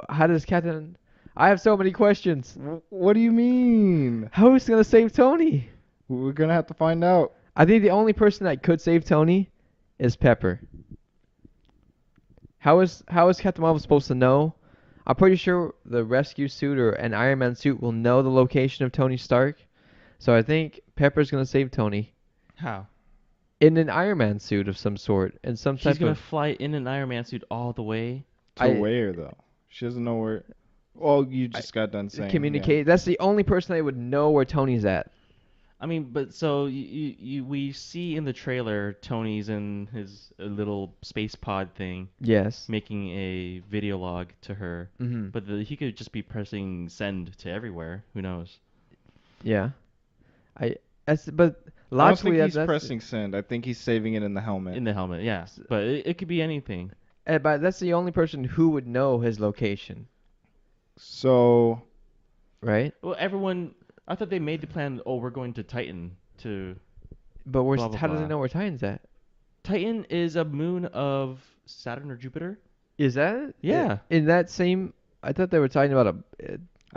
How does Captain? I have so many questions. what do you mean? Who's gonna save Tony? We're gonna have to find out. I think the only person that could save Tony is Pepper. How is Captain Marvel supposed to know? I'm pretty sure the rescue suit or an Iron Man suit will know the location of Tony Stark. So I think Pepper's gonna save Tony How? in an Iron Man suit of some sort, and some She's type gonna of fly in an Iron Man suit all the way. To I where though? She doesn't know where. Well, you just got done saying. communicate. That's the only person that would know where Tony's at. I mean, but so we see in the trailer Tony's in his little space pod thing Yes. making a video log to her, Mhm. but he could just be pressing send to everywhere. Who knows? Yeah. I. But I don't logically, think he's that's pressing send. I think he's saving it in the helmet. In the helmet, yeah. But it could be anything. but that's the only person who would know his location, So right? Well, everyone. I thought they made the plan. Oh, we're going to Titan to. But Blah, blah, how does it blah. know where Titan's at? Titan is a moon of Saturn or Jupiter. Is that it? Yeah. In that same, I thought they were talking about I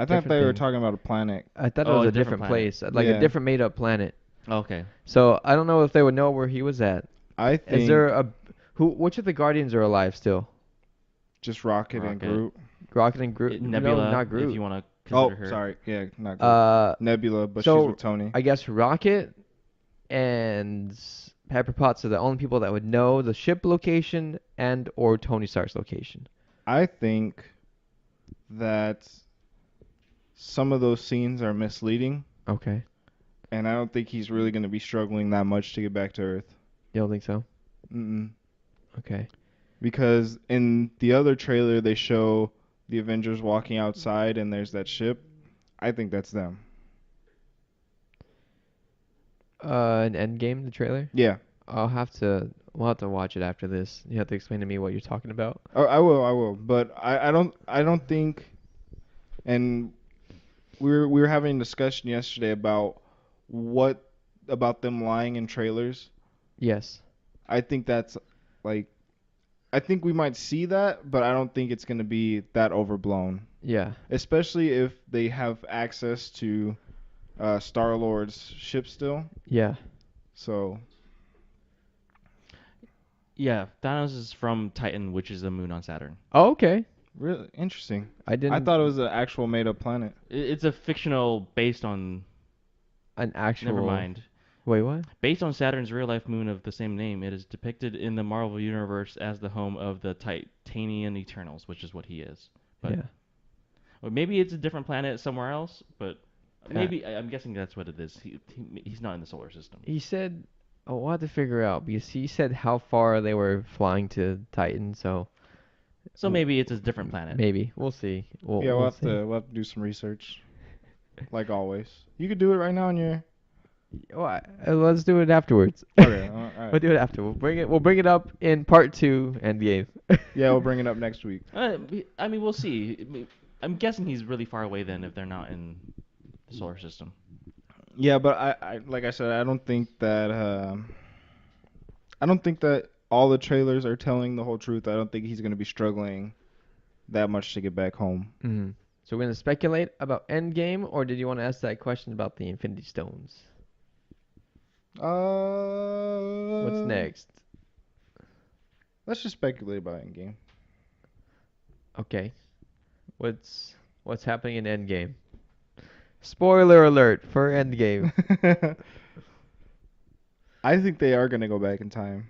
thought different they were thing. talking about a planet. I thought it Oh, was a a different different planet. place, like a Yeah. different made-up planet. Okay. So I don't know if they would know where he was at. I think Is there which of the Guardians are alive still? just Rocket and Rocket. Groot. Rocket and Groot? Nebula, No, not Groot. if you want to Oh, consider her. sorry. Yeah, not Groot. Nebula, but so she's with Tony. I guess Rocket and Pepper Potts are the only people that would know the ship location and or Tony Stark's location. I think that some of those scenes are misleading, Okay. and I don't think he's really going to be struggling that much to get back to Earth. You don't think so? Mm-mm. Okay. Because in the other trailer, they show the Avengers walking outside, and there's that ship. I think that's them. An Endgame, the trailer? Yeah. We'll have to watch it after this. You have to explain to me what you're talking about. Oh, I will. But I don't think. And we were having a discussion yesterday about what about them lying in trailers. Yes. I think that's like, I think we might see that, but I don't think it's gonna be that overblown. Yeah. Especially if they have access to Star-Lord's ship still. Yeah. So Yeah, Thanos is from Titan, which is a moon on Saturn. Oh, okay. really interesting. I didn't. I thought it was an actual made-up planet. It's a fictional based on. An actual. Never mind. Wait, what? Based on Saturn's real-life moon of the same name, it is depicted in the Marvel Universe as the home of the Titanian Eternals, which is what he is. But Yeah. or maybe it's a different planet somewhere else, but maybe I'm guessing that's what it is. He's not in the solar system. He said, "Oh, we'll have to figure out because he said how far they were flying to Titan." So So maybe it's a different planet. Maybe we'll see. Yeah, We'll see. we'll have to do some research, like always. You could do it right now on your. Let's do it afterwards. Okay, all We'll right. do it after. We'll bring it up in part 2 Endgame. Yeah, we'll bring it up next week. I mean, we'll see. I'm guessing he's really far away then if they're not in the solar system. Yeah, but like I said, I don't think that all the trailers are telling the whole truth. I don't think he's gonna be struggling that much to get back home. Mhm. So we're gonna speculate about Endgame, or did you want to ask that question about the Infinity Stones? What's Uh, next? let's just speculate about Endgame. Okay. What's happening in Endgame? Spoiler alert for Endgame. I think they are gonna go back in time.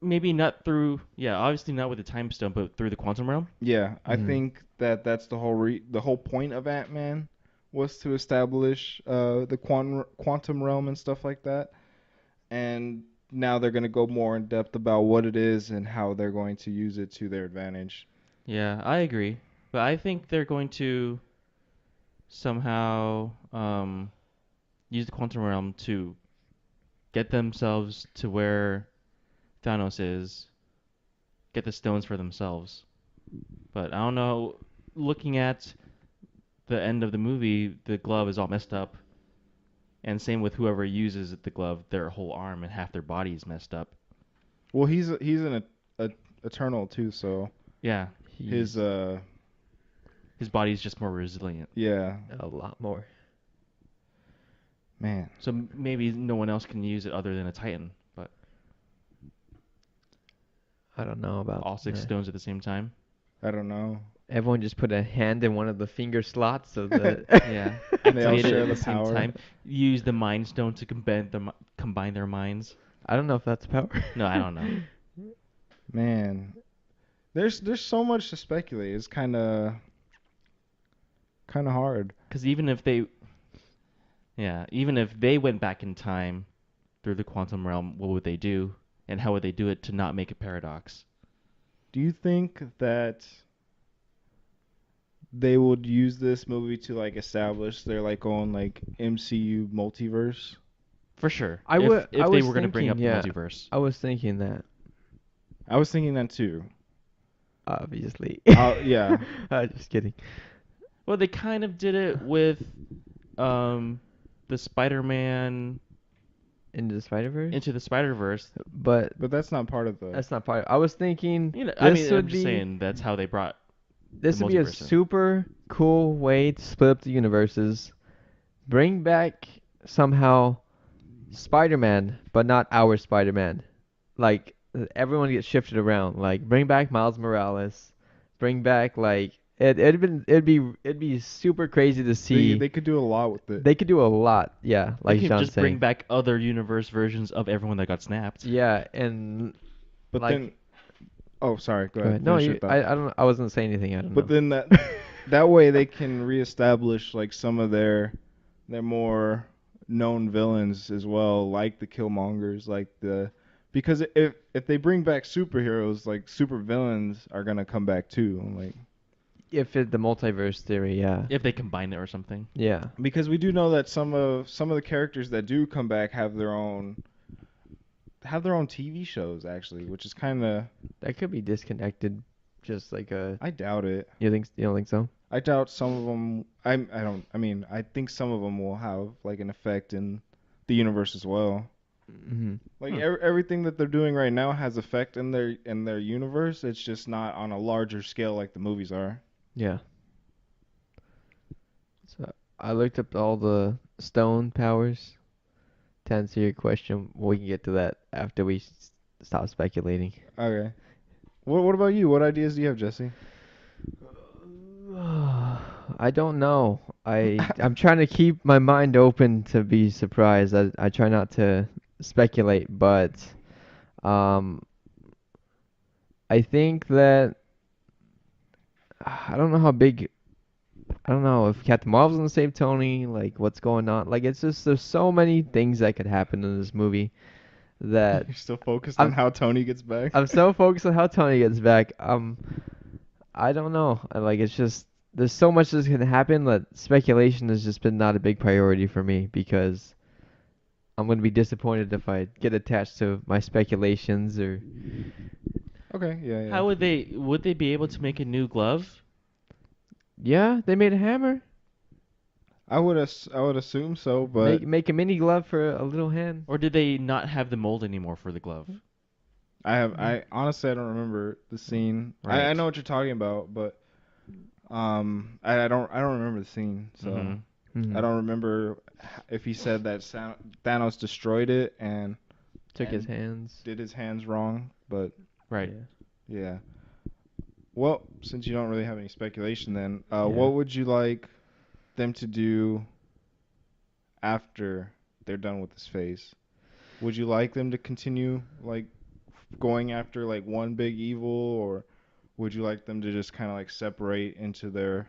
Maybe not through, yeah, obviously not with the time stone, but through the quantum realm. Yeah, I Mhm. think that that's the whole point of Ant-Man was to establish the quantum realm and stuff like that. And now they're gonna go more in depth about what it is and how they're going to use it to their advantage. Yeah, I agree. But I think they're going to somehow use the quantum realm to get themselves to where Thanos is, get the stones for themselves. But I don't know. Looking at the end of the movie, the glove is all messed up, and same with whoever uses the glove, their whole arm and half their body is messed up. Well, he's an eternal too, so Yeah, his He's his body's just more resilient. yeah, a lot more. man, So maybe no one else can use it other than a Titan, but I don't know about all six stones at the same time. I don't know. Everyone just put a hand in one of the finger slots of the. Yeah, And they all activate it share at the the same power. time. Use the Mind Stone to combine their minds. I don't know if that's power. No, I don't know. Man, there's so much to speculate. It's kind of hard. Because even if they went back in time through the quantum realm, what would they do, and how would they do it to not make a paradox? Do you think that they would use this movie to like establish their like own like MCU multiverse? For sure. I if would. if I they was were going to bring thinking, up yeah. the multiverse. I was thinking that. I was thinking that too. Obviously. Yeah. Just kidding. Well, they kind of did it with um the Spider-Man Into the Spider-Verse. Into the Spider-Verse. But But that's not part of the. that's not part. I was thinking You know, I this mean, I'm would just be saying that's how they brought this the would be a multiverse in. super cool way to split up the universes. Bring back somehow Spider-Man, but not our Spider-Man. Like everyone gets shifted around. Like bring back Miles Morales. Bring back like it'd be super crazy to see. They could do a lot with it. They could do a lot. Yeah, They like could John's just bring saying. back other universe versions of everyone that got snapped. Yeah, and But like then, oh, sorry. Go go ahead. ahead. No, Finish your you. thought. I don't. I wasn't saying anything. I don't But know. then that way they can reestablish like some of their more known villains as well, like the Killmongers, like the because if they bring back superheroes, like super villains are gonna come back too, like If the multiverse theory, yeah, If they combine it or something. yeah, because we do know that some of the characters that do come back have their own TV shows actually, which is kind of that could be disconnected. Just like a. I doubt it. You don't think so? I doubt some of them. I don't. I mean, I think some of them will have like an effect in the universe as well. Mm-hmm. Like everything that they're doing right now has effect in their universe. It's just not on a larger scale like the movies are. Yeah. So I looked up all the stone powers. To answer your question, we can get to that after we stop speculating. Okay. What about you? What ideas do you have, Jesse? I don't know. I'm trying to keep my mind open to be surprised. I try not to speculate, but um I think that I don't know how big I don't know if Captain Marvel's gonna save Tony, like what's going on. Like it's just there's so many things that could happen in this movie. that You're still focused on I'm how Tony gets back. I'm so focused on how Tony gets back. I don't know. Like it's just there's so much that's gonna happen that speculation has just been not a big priority for me because I'm gonna be disappointed if I get attached to my speculations or Okay, yeah, yeah. How would they be able to make a new glove? yeah, they made a hammer. I would assume so, but Make a mini glove for a little hand. Or did they not have the mold anymore for the glove? I honestly I don't remember the scene. I Right. know what you're talking about, but I don't remember the scene, so Mm-hmm. Hmm. I don't remember if he said that Thanos destroyed it and Took his and hands. did his hands wrong, but Right. Yeah. yeah. Well, since you don't really have any speculation, then Yeah. what would you like them to do after they're done with this phase? Would you like them to continue like going after like one big evil, or would you like them to just kind of like separate into their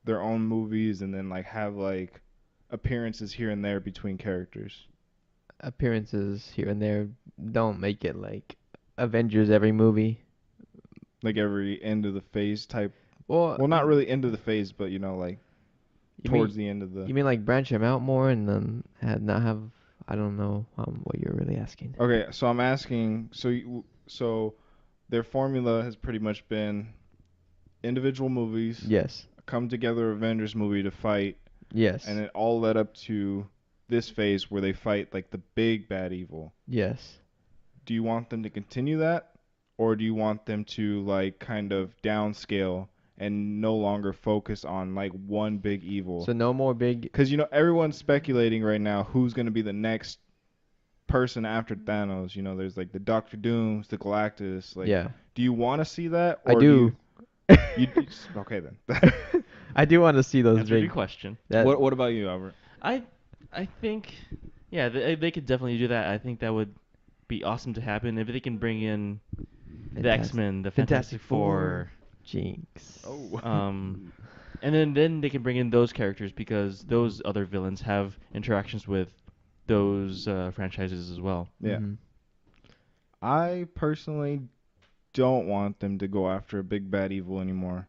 own movies and then like have like appearances here and there between characters? Appearances here and there don't make it like Avengers every movie. Like every end of the phase type. Well, Well, not really end of the phase, but you know like you towards mean the end of the. you mean like branch them out more and then not have I don't know what you're really asking. Okay, so I'm asking so their formula has pretty much been individual movies, Yes. come together Avengers movie to fight, Yes. and it all led up to this phase where they fight like the big bad evil. Yes. Do you want them to continue that, or do you want them to like kind of downscale and no longer focus on like one big evil? So no more big. Because you know everyone's speculating right now who's gonna be the next person after Thanos. You know, there's like the Doctor Dooms, the Galactus. Like, Yeah. do you want to see that? I Or do. Okay then. I do want to see those Answered your big. question. That, What about you, Albert? I think, yeah, they could definitely do that. I think that would be awesome to happen if they can bring in the X-Men, the Fantastic Four, Jinx. Oh. and then they can bring in those characters because those other villains have interactions with those franchises as well. Yeah. Mhm. I personally don't want them to go after a big bad evil anymore.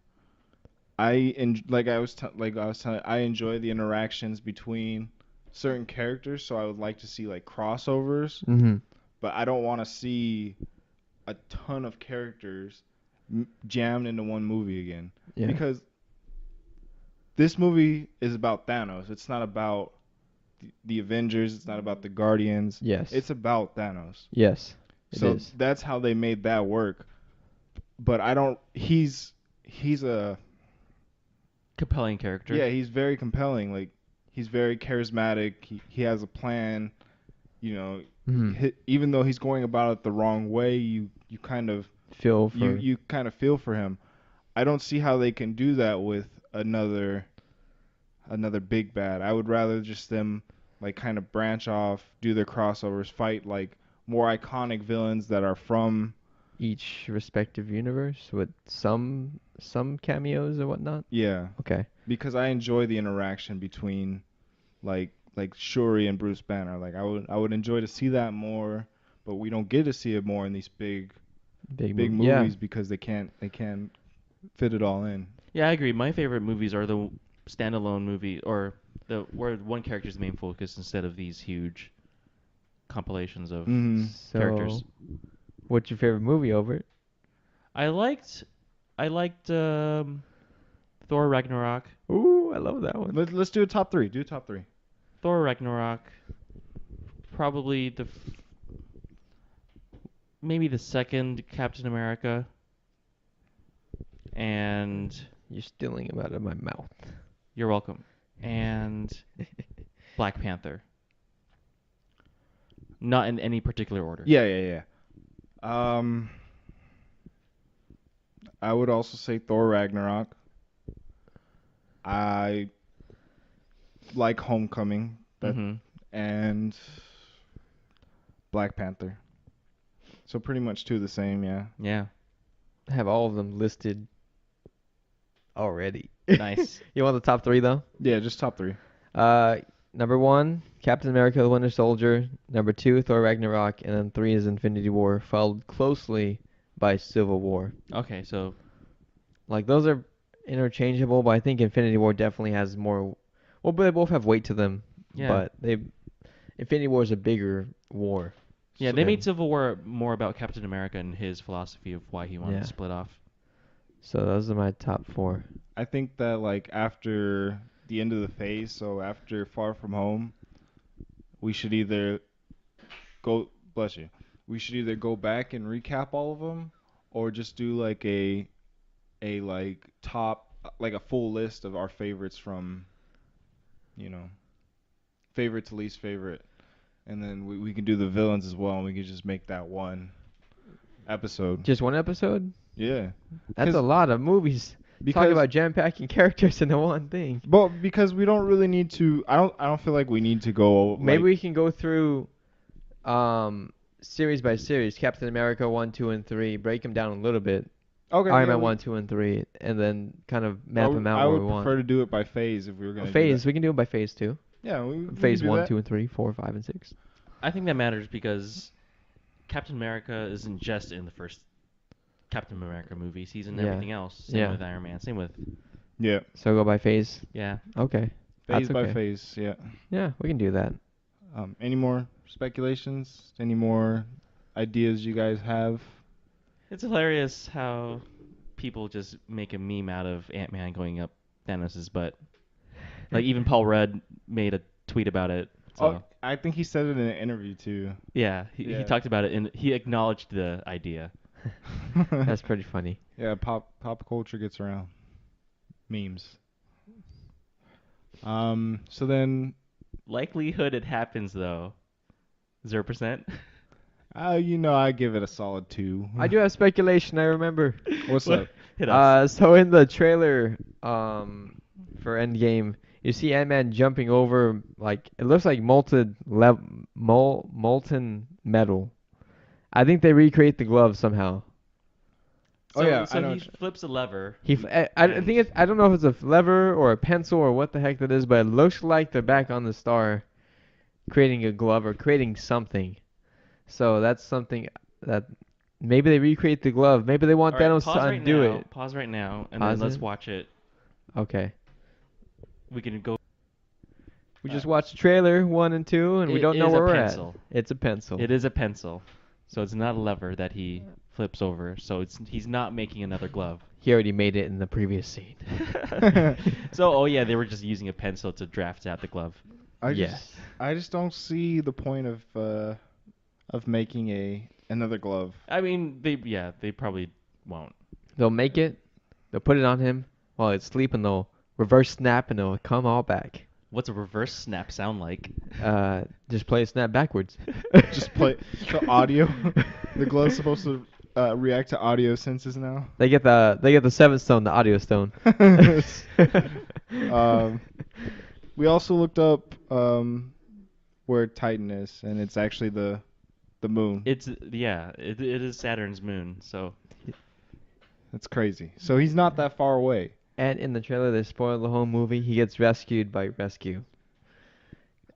Like I was telling, I enjoy the interactions between certain characters, so I would like to see like crossovers, Mhm. but I don't want to see a ton of characters jammed into one movie again. Yeah. Because this movie is about Thanos. It's not about the Avengers. It's not about the Guardians. Yes. It's about Thanos. Yes. It So is. that's how they made that work. But I don't. He's a Compelling character. yeah. He's very compelling. Like he's very charismatic. He has a plan. You know, Mhm. even though he's going about it the wrong way, you kind of Feel for. you kind of feel for him. I don't see how they can do that with another big bad. I would rather just them like kind of branch off, do their crossovers, fight like more iconic villains that are from Each respective universe with some cameos or whatnot. yeah, Okay. because I enjoy the interaction between like Shuri and Bruce Banner. Like I would enjoy to see that more, but we don't get to see it more in these big Big movies Yeah. because they can't fit it all in. Yeah, I agree. My favorite movies are the standalone movie or the where one character is the main focus instead of these huge compilations of Mm-hmm. So, characters. what's your favorite movie over it? I liked Thor Ragnarok. Ooh, I love that one. Let's do a top three. Do a top three. Thor Ragnarok. Probably maybe the second Captain America. And You're stealing them out of my mouth. you're welcome. And Black Panther. Not in any particular order. Yeah. I would also say Thor Ragnarok. I like Homecoming Mm-hmm. and Black Panther. So pretty much two the same, yeah. Yeah. I have all of them listed already. Nice. You want the top three though? Yeah, just top three. Uh, Number 1, Captain America: The Winter Soldier. Number 2, Thor: Ragnarok, and then 3 is Infinity War, followed closely by Civil War. Okay, so Like those are interchangeable, but I think Infinity War definitely has more. Well, but they both have weight to them, yeah, but Infinity War is a bigger war. yeah, So, they than- made Civil War more about Captain America and his philosophy of why he wanted Yeah. to split off. So those are my top 4. I think that like after the end of the phase, so after Far From Home, we should either go bless you. We should either go back and recap all of them, or just do like a like top like a full list of our favorites from you know favorite to least favorite, and then we can do the villains as well, and we can just make that one episode. Just one episode? Yeah, That's a lot of movies. Talk because about jam-packing characters into one thing. but because we don't really need to. I don't feel like we need to go Maybe like we can go through series by series. Captain America 1, 2, and 3. Break them down a little bit. okay Iron yeah, Man 1, 2, and 3, and then kind of map them out I where would we want. prefer to do it by phase if we were gonna Phase. do We can do it by phase 2. that. Yeah, we Phase can do 1, that. 2, and 3, 4, 5, and 6. I think that matters because Captain America isn't just in the first Captain America movies. He's in Yeah. everything else. Same Yeah. with Iron Man. Same with Yeah, So go by phase. yeah. Okay. phase That's by okay. phase. Yeah. Yeah, we can do that. Any more speculations? Any more ideas you guys have? It's hilarious how people just make a meme out of Ant-Man going up Thanos' butt. Like even Paul Rudd made a tweet about it. So Oh, I think he said it in an interview too. yeah, he Yeah. talked about it and he acknowledged the idea. That's pretty funny. Yeah, pop culture gets around. Memes. So then, Likelihood it happens though, 0%. I give it a solid 2. I do have speculation, I remember. What's What? up? Hit us. So in the trailer for Endgame, you see Ant-Man jumping over, like, it looks like molten metal. I think they recreate the glove somehow. Oh, yeah, I So know he what flips a lever. I think it's, I don't know if it's a lever or a pencil or what the heck that is, but it looks like they're back on the star creating a glove or creating something. So that's something that maybe they recreate the glove. Maybe they want All right, Thanos pause to right undo now. it. Pause right now, and Pause then let's it? watch it. Okay. We can go. We just watched trailer 1 and 2, and we It don't know is a where we're pencil. at. It's a pencil. It is a pencil, so it's not a lever that he flips over. So he's not making another glove. He already made it in the previous scene. So oh yeah, they were just using a pencil to draft out the glove. Yes. I just don't see the point of making another glove. I mean, they probably won't. They'll make it. They'll put it on him while it's sleeping. They'll reverse snap and it'll come all back. What's a reverse snap sound like? Just play a snap backwards. Just play the audio. The glove's supposed to react to audio senses now. They get the seventh stone, the audio stone. We also looked up where Titan is, and it's actually the moon. It is Saturn's moon. So That's crazy. So he's not that far away. And in the trailer, they spoil the whole movie. He gets rescued by rescue.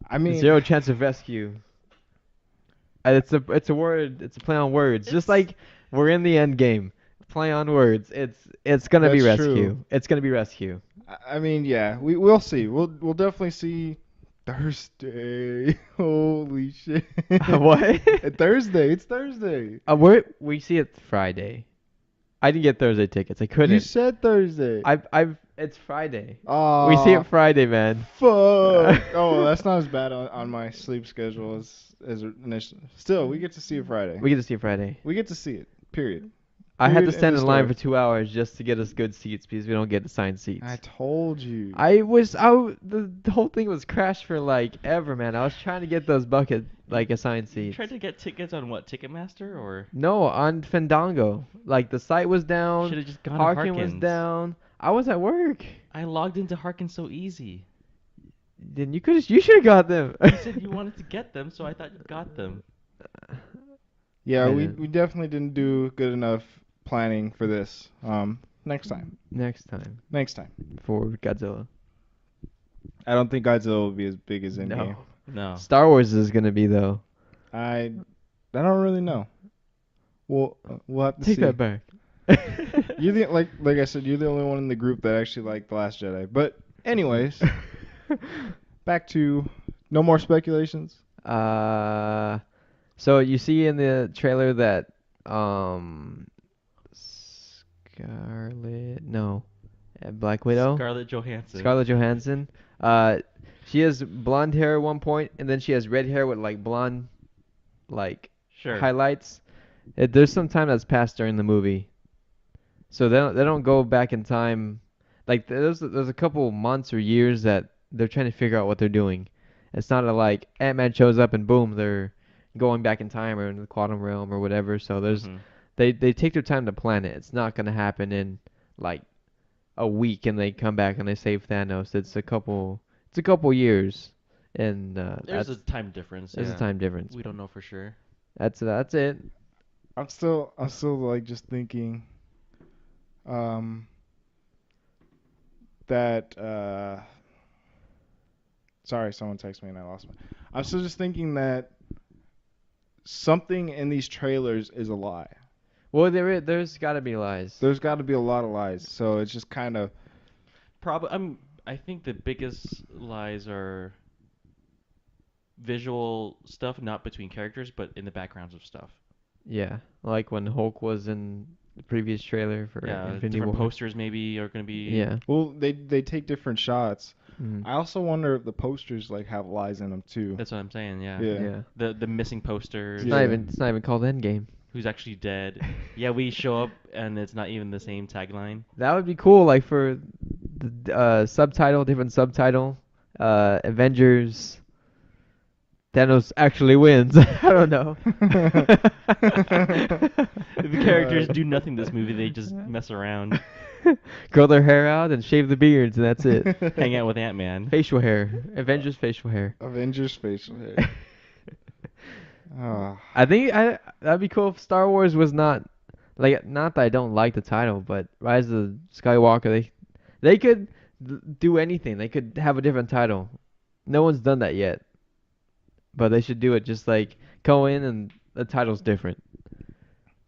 I mean, Zero chance of rescue. It's a word. It's a play on words. Just It's- like we're in the end game. Play on words. It's gonna be That's rescue. true. It's gonna be rescue. I mean, yeah, we'll see. We'll definitely see Thursday. Holy shit! What? Thursday. It's Thursday. We see it Friday. I didn't get Thursday tickets. I couldn't. You said Thursday. It's Friday. Aw, We see it Friday, man. Fuck. Oh, that's not as bad on my sleep schedule as initially. Still, we get to see it Friday. We get to see it Friday. We get to see it. Period. I had to Period, end stand of in line story. for 2 hours just to get us good seats because we don't get assigned seats. I told you. The whole thing was crashed for like ever, man. I was trying to get those assigned you seats. tried to get tickets on what, Ticketmaster or? No, on Fandango. Like the site was down. Should have just gone Harkin to was Harkins. down. I was at work. I logged into Harkins so easy. Then you should have got them. You said you wanted to get them, so I thought you got them. Yeah, I we didn't. definitely didn't do good enough planning for this. Next time. Next time Next time. for Godzilla. I don't think Godzilla will be as big as Endgame. No. No. Star Wars is gonna be though. I don't really know. We'll have to Take see. that back. You're the like I said, you're the only one in the group that actually liked The Last Jedi. But anyways, back to no more speculations. uh, so you see in the trailer that um, Scarlet, no, Black Widow, Scarlett Johansson. Scarlett Johansson. Uh, she has blonde hair at one point, and then she has red hair with like blonde, like Sure. highlights. There's some time that's passed during the movie, so they don't go back in time. Like there's a couple months or years that they're trying to figure out what they're doing. It's not like Ant-Man shows up and boom, they're going back in time or in the quantum realm or whatever. So Mhm. they take their time to plan it. It's not gonna happen in like a week and they come back and they save Thanos. It's a couple years, and There's a that's time difference. there's a Yeah. time difference. We don't know for sure. That's it. I'm still like just thinking, um, that sorry, someone texted me and I lost my. I'm still just thinking that something in these trailers is a lie. Well, there's got to be lies. There's got to be a lot of lies, so it's just kind of Probably. I think the biggest lies are visual stuff, not between characters, but in the backgrounds of stuff. Yeah, like when Hulk was in the previous trailer for Yeah, Infinity different War. posters maybe are gonna be. Yeah. well, they take different shots. Mhm. I also wonder if the posters like have lies in them too. That's what I'm saying. Yeah. Yeah. Yeah. The missing posters. It's Yeah. not even it's not even called Endgame. Who's actually dead? Yeah, we show up and it's not even the same tagline. That would be cool, like for the subtitle, different subtitle. Avengers. Thanos actually wins. I don't know. The characters do nothing in this movie. They just mess around, Grow their hair out and shave the beards, and that's it. hang out with Ant-Man. Facial hair. Avengers facial hair. Avengers facial hair. Oh. I think that'd be cool if Star Wars was not like, not that I don't like the title, but Rise of Skywalker, they could do anything. They could have a different title. No one's done that yet. But they should do it just like go in and the title's different.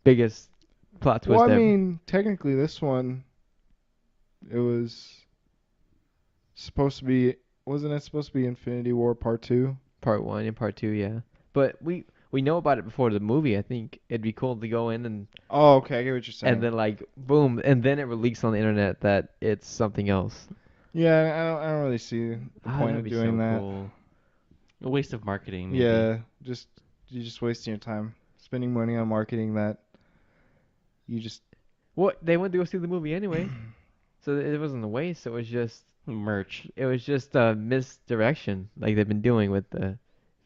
Biggest plot twist Well, I ever. mean, technically, this one, it was supposed to be, wasn't it supposed to be Infinity War Part 2? Part 1 and part 2, yeah. But we know about it before the movie. I think it'd be cool to go in and Oh, okay, I get what you're saying. then like boom, and then it leaks on the internet that it's something else. Yeah, I don't really see the point That'd of be doing so that. cool. A waste of marketing. Maybe. Yeah, you're just wasting your time spending money on marketing that you just Well, they went to go see the movie anyway, so it wasn't a waste. It was just Merch. a misdirection, like they've been doing with the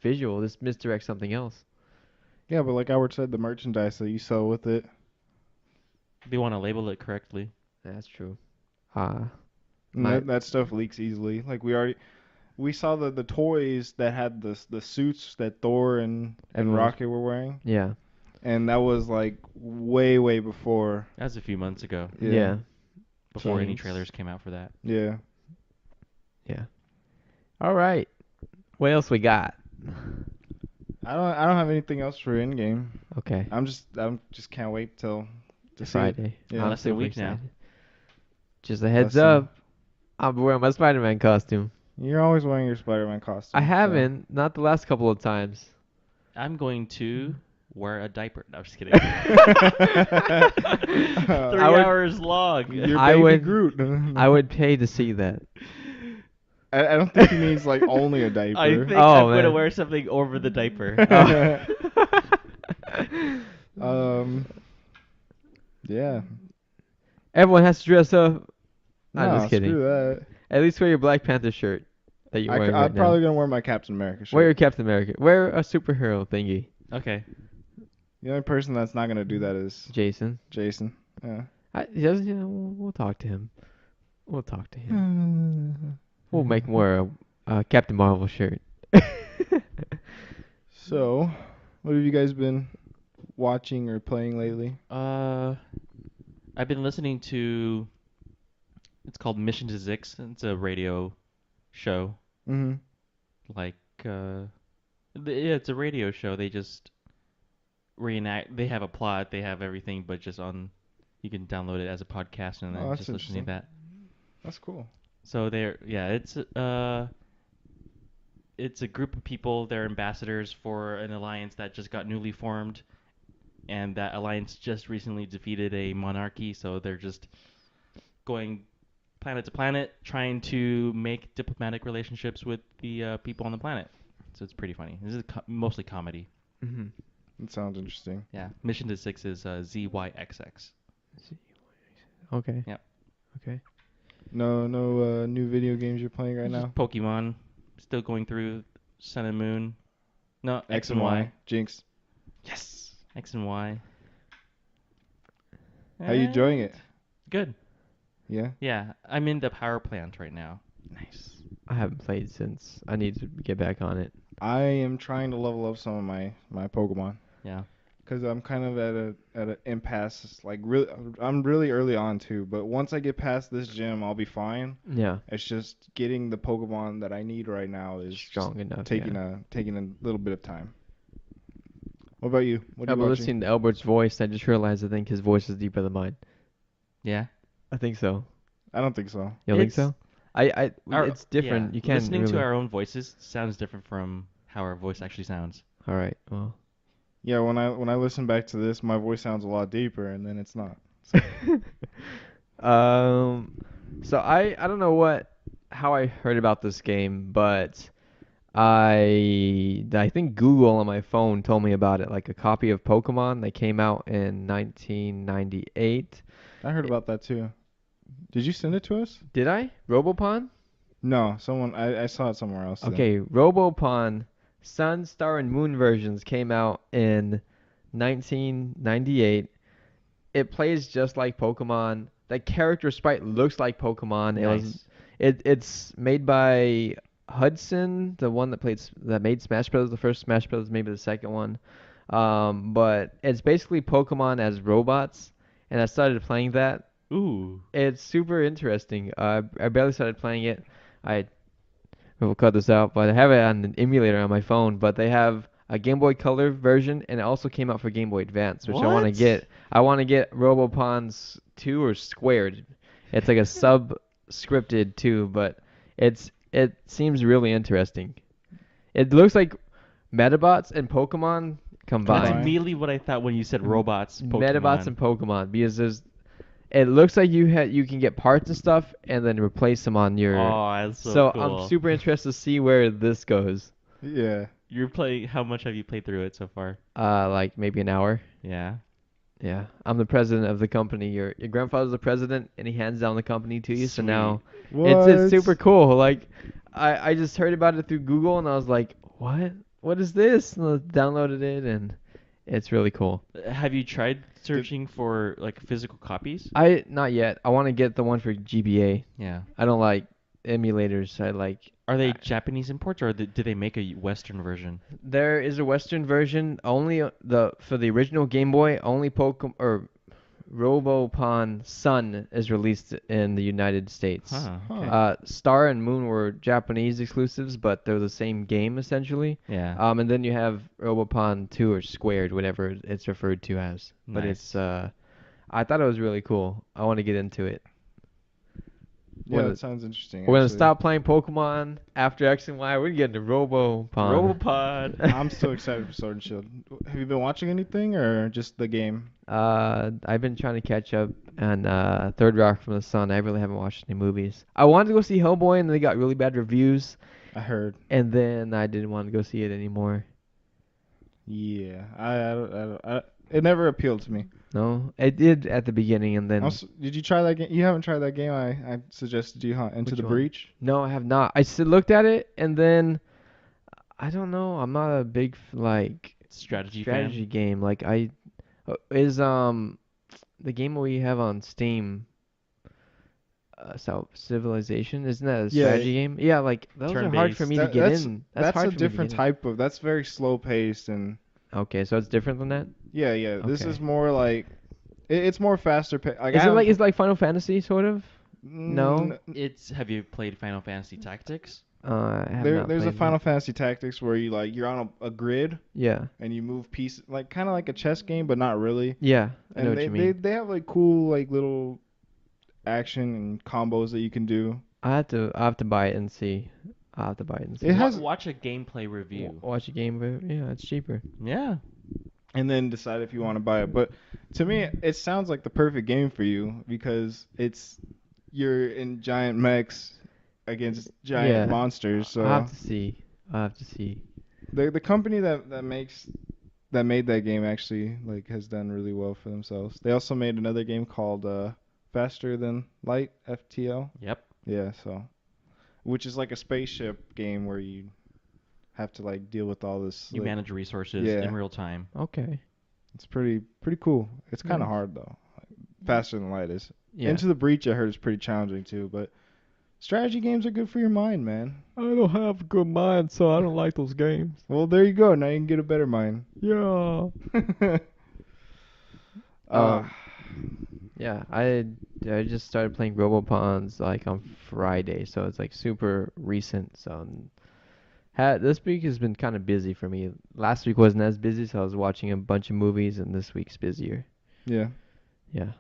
visual. Just misdirect something else. yeah, but like Albert said, the merchandise that you sell with it. They want to label it correctly. That's true. And My- that stuff leaks easily. Like we saw the toys that had the suits that Thor and Everyone- Rocket were wearing, Yeah. and that was like way before. That was a few months ago, Yeah. before any Jeez. trailers came out for that. Yeah. Yeah. All right. What else we got? I don't have anything else for Endgame. Okay. I'm just can't wait till to see it. Friday. Yeah. I'm Less than a super week now. excited. Just a heads Less than- up. I'm wearing my Spider-Man costume. You're always wearing your Spider-Man costume. I so- haven't, not the last couple of times. I'm going to wear a diaper. No, I'm just kidding. 3 I would- hours long. You're I baby would- Groot. I would pay to see that. I don't think he means like only a diaper. I think Oh, I'm going to man. wear something over the diaper. Yeah. Everyone has to dress up. No, I'm just kidding. Screw that. At least wear your Black Panther shirt that you're wearing I'm right probably now. gonna wear my Captain America shirt. Wear your Captain America. Wear a superhero thingy. Okay. The only person that's not gonna do that is Jason. Jason. Yeah. He doesn't, we'll talk to him. We'll talk to him. We'll make him wear a Captain Marvel shirt. So, what have you guys been watching or playing lately? I've been listening to. It's called Mission to Zix. It's a radio show. Mm-hmm. Like, yeah, it's a radio show. They just reenact. They have a plot. They have everything, but just on. You can download it as a podcast and Oh, then that's just listen to interesting. that. That's cool. So yeah, it's a group of people. They're ambassadors for an alliance that just got newly formed, and that alliance just recently defeated a monarchy. So they're just going planet to planet, trying to make diplomatic relationships with the people on the planet. So it's pretty funny. This is mostly comedy. Mm-hmm. It sounds interesting. Yeah. Mission to 6 is ZYXX. Okay. Yep. Okay. No, new video games you're playing right It's now. just Pokemon. Still going through Sun and Moon. No, X and Y. Jinx. Yes. X and Y. How you enjoying it? Good. Yeah. Yeah, I'm in the power plant right now. Nice. I haven't played since. I need to get back on it. I am trying to level up some of my Pokemon Yeah. because I'm kind of at an impasse. Like really, I'm really early on too. But once I get past this gym, I'll be fine. Yeah. It's just getting the Pokemon that I need right now is Strong enough. taking a little bit of time. What about you? What are I've you been watching? listening to Albert's voice. I just realized I think his voice is deeper than mine. Yeah. I think so. I don't think so. You don't think It's- so? It's different. Yeah, You can't listening really. to our own voices sounds different from how our voice actually sounds. All right. Well. Yeah, when I listen back to this, my voice sounds a lot deeper, and then it's not. So I don't know how I heard about this game, but I think Google on my phone told me about it, like a copy of Pokemon that came out in 1998. I heard about that too. Did you send it to us? Did I? Robopon? No, someone I saw it somewhere else. then. Okay, Robopon Sun, Star, and Moon versions came out in 1998. It plays just like Pokemon. The character sprite looks like Pokemon. Nice. It's made by Hudson, the one that made Smash Bros. The first Smash Bros. Maybe the second one. But it's basically Pokemon as robots, and I started playing that. Ooh. It's super interesting. I barely started playing it. We'll cut this out, but I have it on an emulator on my phone. But they have a Game Boy Color version, and it also came out for Game Boy Advance, which I want to What? get. I want to get Robopons 2 or Squared. It's like a sub-scripted 2, but it seems really interesting. It looks like Metabots and Pokemon That's combined. immediately what I thought when you said robots, Pokemon. Metabots and Pokemon, because it looks like you can get parts and stuff and then replace them on your. Oh, that's so So cool. I'm super interested to see where this goes. Yeah. You're playing. How much have you played through it so far? Like maybe an hour. Yeah. Yeah, I'm the president of the company. Your grandfather's the president, and he hands down the company to you. So now it's super cool. Like I just heard about it through Google, and I was like, what is this? And I downloaded it, and it's really cool. Have you tried searching for like physical copies? Not yet. I want to get the one for GBA. Yeah. I don't like emulators. I like. Are they Japanese imports or do they make a Western version? There is a Western version. Only for the original Game Boy. Only Pokemon or Robopon Sun is released in the United States. Huh. Okay. Star and Moon were Japanese exclusives, but they're the same game essentially. Yeah. And then you have Robopon 2 or Squared, whatever it's referred to as. But Nice. it's I thought it was really cool. I want to get into it. Yeah, We're that sounds interesting. gonna actually. stop playing Pokemon after X and Y. We're getting to Robopon. Robopod. I'm so excited for Sword and Shield. Have you been watching anything or just the game? I've been trying to catch up on Third Rock from the Sun. I really haven't watched any movies. I wanted to go see Hellboy, and they got really bad reviews, I heard. and then I didn't want to go see it anymore. Yeah, it never appealed to me. No, it did at the beginning, and then Also, did you try that game? You haven't tried that game I suggested you, huh? Into Which the one? Breach? no, I have not. I looked at it, and then I don't know. I'm not a big Strategy game. Like is the game we have on Steam. Civilization, isn't that a Yeah. strategy game? Yeah, like those are hard for Turn-based. me to get in. That's hard a for me to different get in. type of. That's very slow paced and. Okay, so it's different than that. Yeah. This Okay. is more like. It's more faster. Like Is it like Final Fantasy sort of? No? Have you played Final Fantasy Tactics? I have not There's a played Final that. Fantasy Tactics where you're on a grid Yeah. and you move pieces, like kind of like a chess game, but not really. Yeah, I know And what you mean. they have like cool like little action and combos that you can do. I have to buy it and see. I'll have to buy it and It see. has, Watch a gameplay review. Watch a game, but yeah, it's cheaper. Yeah. and then decide if you want to buy it. But to me, it sounds like the perfect game for you because you're in giant mechs against giant Yeah. monsters. I have So to see. I have to see. the company that made that game actually like has done really well for themselves. They also made another game called Faster Than Light FTL. Yep. Yeah, so which is like a spaceship game where you have to like deal with all this You like manage resources yeah. in real time. Okay. It's pretty cool. It's kind of Nice. hard though. Faster Than Light is. Yeah. Into the Breach I heard is pretty challenging too, but strategy games are good for your mind, man. I don't have a good mind, so I don't like those games. Well, there you go. Now you can get a better mind. Yeah. uh, Yeah, I just started playing Robopawns like on Friday, so it's like super recent. So this week has been kind of busy for me. Last week wasn't as busy, so I was watching a bunch of movies, and this week's busier. yeah. Yeah.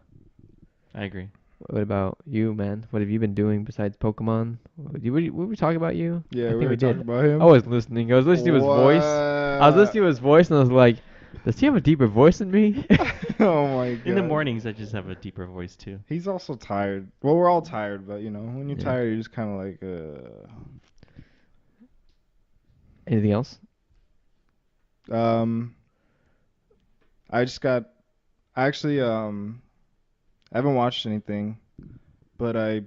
I agree. What about you, man? What have you been doing besides Pokemon? Were we talking about you? Yeah, I think we were we did. talking about him. I was listening. I was listening to his voice. I was listening to his voice, and I was like, does he have a deeper voice than me? Oh my god. In the mornings, I just have a deeper voice too. He's also tired. Well, we're all tired, but you know, when you're Yeah. tired, you're just kind of like, Anything else? um, I just got, actually, I haven't watched anything, but I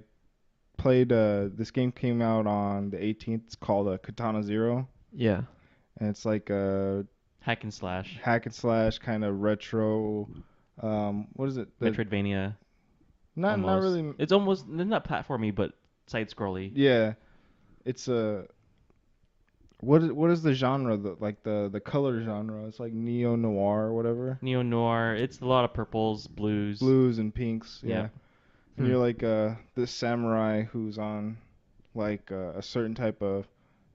played, this game came out on the 18th. It's called Katana Zero, Yeah. and it's like a Hack and slash, hack and slash kind of retro, what is it? Metroidvania. Not Almost. really. It's almost not platformy, but side scrolly. Yeah, it's a. What is the genre? The color genre? It's like neo noir or whatever. Neo noir. It's a lot of purples, blues. Blues and pinks. Yeah. Yep. And you're like this samurai who's on like a certain type of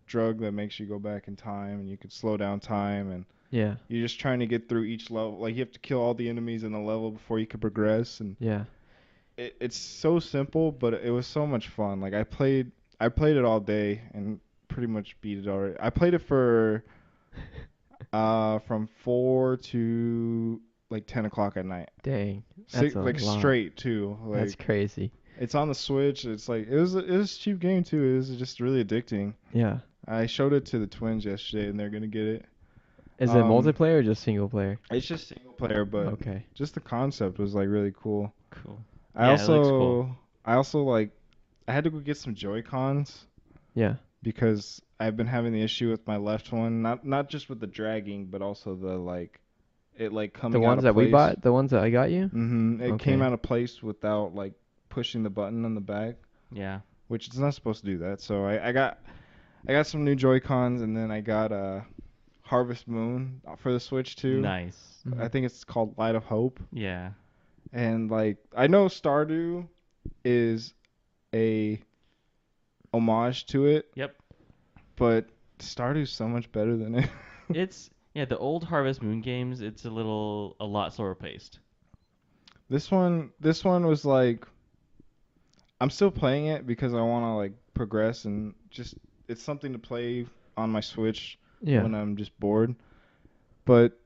drug that makes you go back in time, and you could slow down time, and Yeah. you're just trying to get through each level. Like you have to kill all the enemies in the level before you can progress, and Yeah. it's so simple, but it was so much fun. Like I played it all day and pretty much beat it already. I played it for from 4 to like 10 o'clock at night. Dang. That's a Like lot. straight too. That's Like crazy. it's on the Switch. It's like it was a cheap game too. It was just really addicting. Yeah. I showed it to the twins yesterday and they're gonna get it. Is it multiplayer or just single player? It's just single player, but Okay. just the concept was like really cool. Cool. I Yeah, it looks cool. also like I had to go get some Joy-Cons Yeah. because I've been having the issue with my left one, not just with the dragging, but also the like it like coming The out ones of that we place. bought, the ones that I got you? It came Okay. out of place without like pushing the button on the back, Yeah. which it's not supposed to do that. So I got some new Joy-Cons, and then I got Harvest Moon for the Switch too. Nice. Mhm. I think it's called Light of Hope. Yeah. And like I know Stardew is a homage to it, Yep. but Stardew's so much better than it. It's the old Harvest Moon games. It's a lot slower paced. This one was like I'm still playing it because I want to like progress and just it's something to play on my Switch Yeah. when I'm just bored. But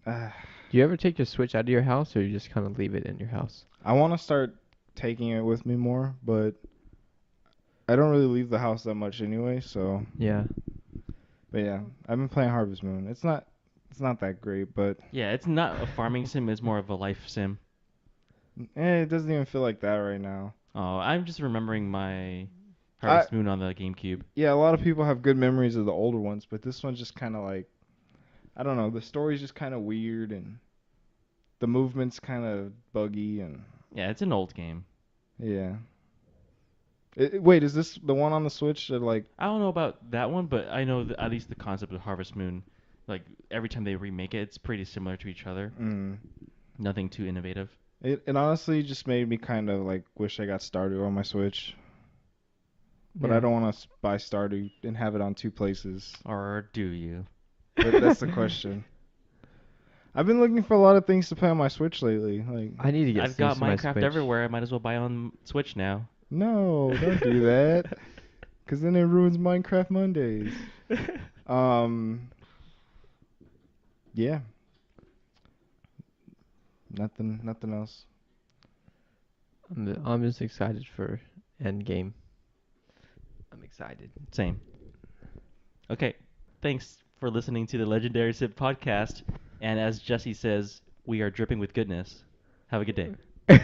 Do you ever take your Switch out of your house, or you just kind of leave it in your house? I want to start taking it with me more, but I don't really leave the house that much anyway, so Yeah. but yeah, I've been playing Harvest Moon. It's not that great, but Yeah, it's not a farming sim. It's more of a life sim. it doesn't even feel like that right now. Oh, I'm just remembering my Harvest Moon on the GameCube. Yeah, a lot of people have good memories of the older ones, but this one's just kind of like I don't know, the story's just kind of weird and the movement's kind of buggy and Yeah, it's an old game. yeah. Wait, is this the one on the Switch that like I don't know about that one, but I know at least the concept of Harvest Moon. Like every time they remake it, it's pretty similar to each other. mm, Nothing too innovative. It honestly just made me kind of like wish I got Stardew on my Switch, but I Yeah. don't want to buy Stardew and have it on two places. Or do you? That's the question. I've been looking for a lot of things to play on my Switch lately. Like, I need to get I've things got to my Minecraft Switch. everywhere. I might as well buy on Switch now. no, don't do that, because then it ruins Minecraft Mondays. Um, yeah, nothing else. I'm just excited for Endgame. I'm excited. Same. Okay. Thanks for listening to the Legendary Sip podcast. And as Jesse says, we are dripping with goodness. Have a good day.